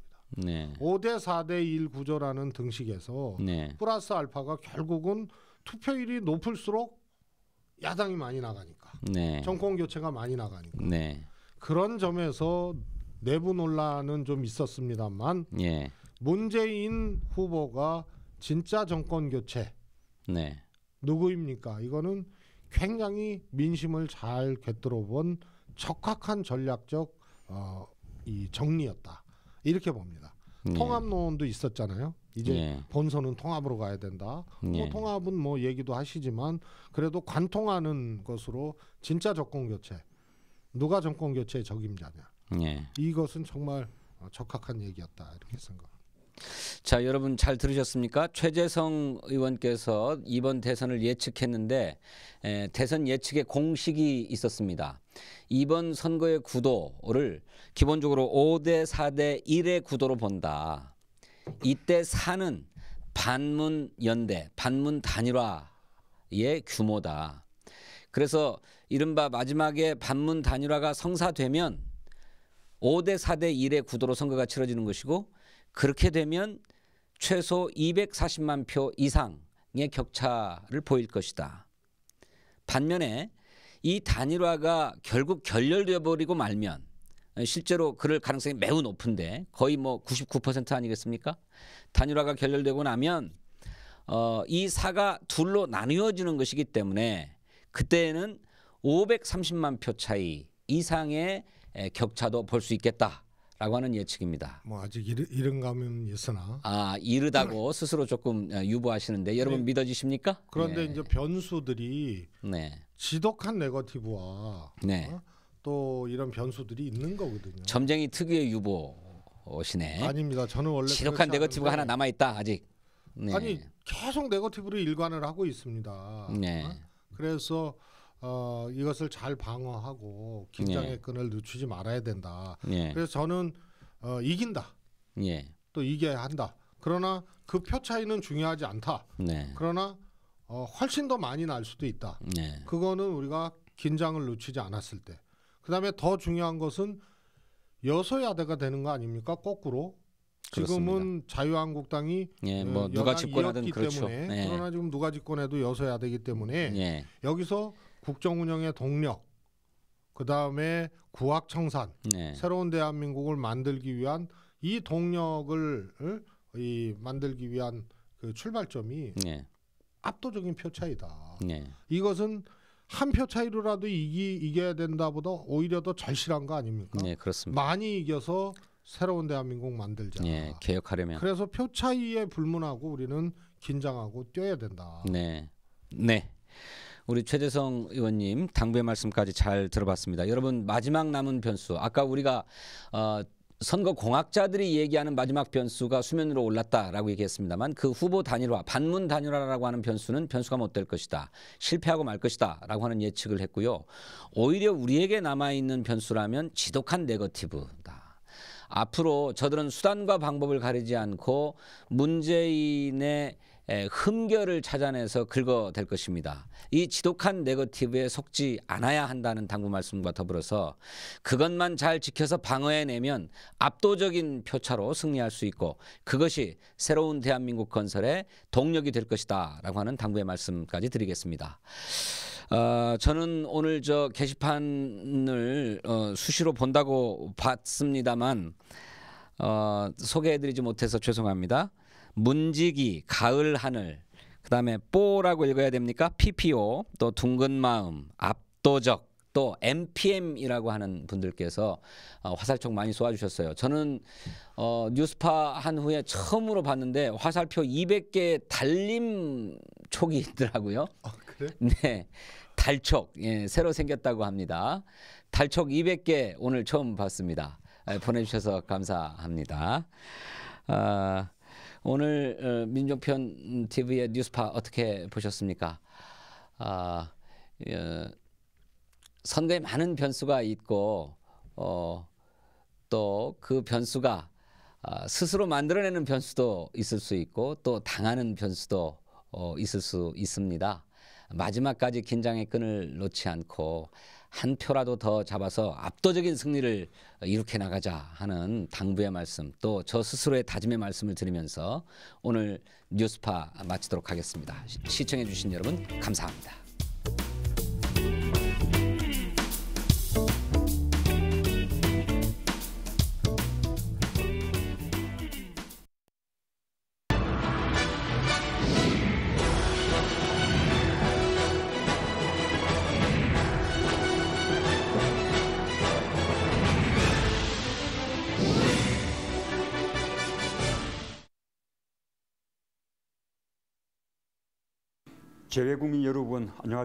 5대 4대 1 구조라는 등식에서 플러스 알파가 결국은 투표율이 높을수록 야당이 많이 나가니까 정권 교체가 많이 나가니까 그런 점에서 내부 논란은 좀 있었습니다만 문재인 후보가 진짜 정권 교체 누구입니까? 이거는 굉장히 민심을 잘 꿰뚫어본 적확한 전략적 이 정리였다. 이렇게 봅니다. 통합론도 있었잖아요. 이제 본선은 통합으로 가야 된다. 뭐 통합은 뭐 얘기도 하시지만 그래도 관통하는 것으로 진짜 정권 교체. 누가 정권 교체의 적임자냐. 이것은 정말 적확한 얘기였다. 이렇게 생각합니다. 자, 여러분 잘 들으셨습니까? 최재성 의원께서 이번 대선을 예측했는데 대선 예측의 공식이 있었습니다. 이번 선거의 구도를 기본적으로 5대 4대 1의 구도로 본다. 이때 4는 반문 연대, 반문 단일화의 규모다. 그래서 이른바 마지막에 반문 단일화가 성사되면 5대 4대 1의 구도로 선거가 치러지는 것이고 그렇게 되면 최소 240만 표 이상의 격차를 보일 것이다. 반면에 이 단일화가 결국 결렬되어 버리고 말면 실제로 그럴 가능성이 매우 높은데 거의 뭐 99% 아니겠습니까? 단일화가 결렬되고 나면 이 사가 둘로 나뉘어지는 것이기 때문에 그때는 530만 표 차이 이상의 격차도 볼 수 있겠다라고 하는 예측입니다. 뭐 아직 이른 감은 있으나 이르다고 스스로 조금 유보하시는데 여러분 믿어지십니까? 그런데 이제 변수들이 지독한 네거티브와 또 이런 변수들이 있는 거거든요. 점쟁이 특유의 유보시네. 아닙니다. 저는 원래 지독한 네거티브가 하나 남아 있다 아직. 아니 계속 네거티브로 일관을 하고 있습니다. 그래서 이것을 잘 방어하고 긴장의 끈을 늦추지 말아야 된다. 그래서 저는 이긴다. 또 이겨야 한다. 그러나 그 표 차이는 중요하지 않다. 그러나 훨씬 더 많이 날 수도 있다. 그거는 우리가 긴장을 늦추지 않았을 때. 그다음에 더 중요한 것은 여소야대가 되는 거 아닙니까? 거꾸로. 지금은 자유한국당이 뭐 누가 집권하든 그렇죠. 때문에 그러나 지금 누가 집권해도 여소야대이기 때문에 여기서 국정 운영의 동력, 그 다음에 구학청산, 새로운 대한민국을 만들기 위한 이 동력을 만들기 위한 그 출발점이 압도적인 표 차이다. 이것은 한 표 차이로라도 이겨야 된다보다 오히려 더 절실한 거 아닙니까? 그렇습니다. 많이 이겨서 새로운 대한민국 만들자. 개혁하려면. 그래서 표 차이에 불문하고 우리는 긴장하고 뛰어야 된다. 우리 최재성 의원님 당부의 말씀까지 잘 들어봤습니다. 여러분 마지막 남은 변수 아까 우리가 선거 공학자들이 얘기하는 마지막 변수가 수면 위로 올랐다라고 얘기했습니다만 그 후보 단일화, 반문 단일화라고 하는 변수는 변수가 못 될 것이다. 실패하고 말 것이다 라고 하는 예측을 했고요. 오히려 우리에게 남아있는 변수라면 지독한 네거티브다. 앞으로 저들은 수단과 방법을 가리지 않고 문재인의 흠결을 찾아내서 긁어댈 것입니다. 이 지독한 네거티브에 속지 않아야 한다는 당부 말씀과 더불어서 그것만 잘 지켜서 방어해내면 압도적인 표차로 승리할 수 있고 그것이 새로운 대한민국 건설의 동력이 될 것이다 라고 하는 당부의 말씀까지 드리겠습니다. 저는 오늘 저 게시판을 수시로 본다고 봤습니다만 소개해드리지 못해서 죄송합니다. 문지기, 가을 하늘, 그다음에 뽀라고 읽어야 됩니까? PPO, 또 둥근 마음, 압도적, 또 MPM이라고 하는 분들께서 화살촉 많이 쏘아주셨어요. 저는 뉴스파 한 후에 처음으로 봤는데 화살표 200개 달림 촉이 있더라고요. 그래? 네, 달촉 새로 생겼다고 합니다. 달촉 200개 오늘 처음 봤습니다. 보내주셔서 감사합니다. 오늘 민족편 TV의 뉴스파 어떻게 보셨습니까? 선거에 많은 변수가 있고 또 그 변수가 스스로 만들어내는 변수도 있을 수 있고 또 당하는 변수도 있을 수 있습니다. 마지막까지 긴장의 끈을 놓지 않고 한 표라도 더 잡아서 압도적인 승리를 이룩해 나가자 하는 당부의 말씀 또 저 스스로의 다짐의 말씀을 드리면서 오늘 뉴스파 마치도록 하겠습니다. 시청해 주신 여러분 감사합니다. 재외국민 여러분 안녕하십니까?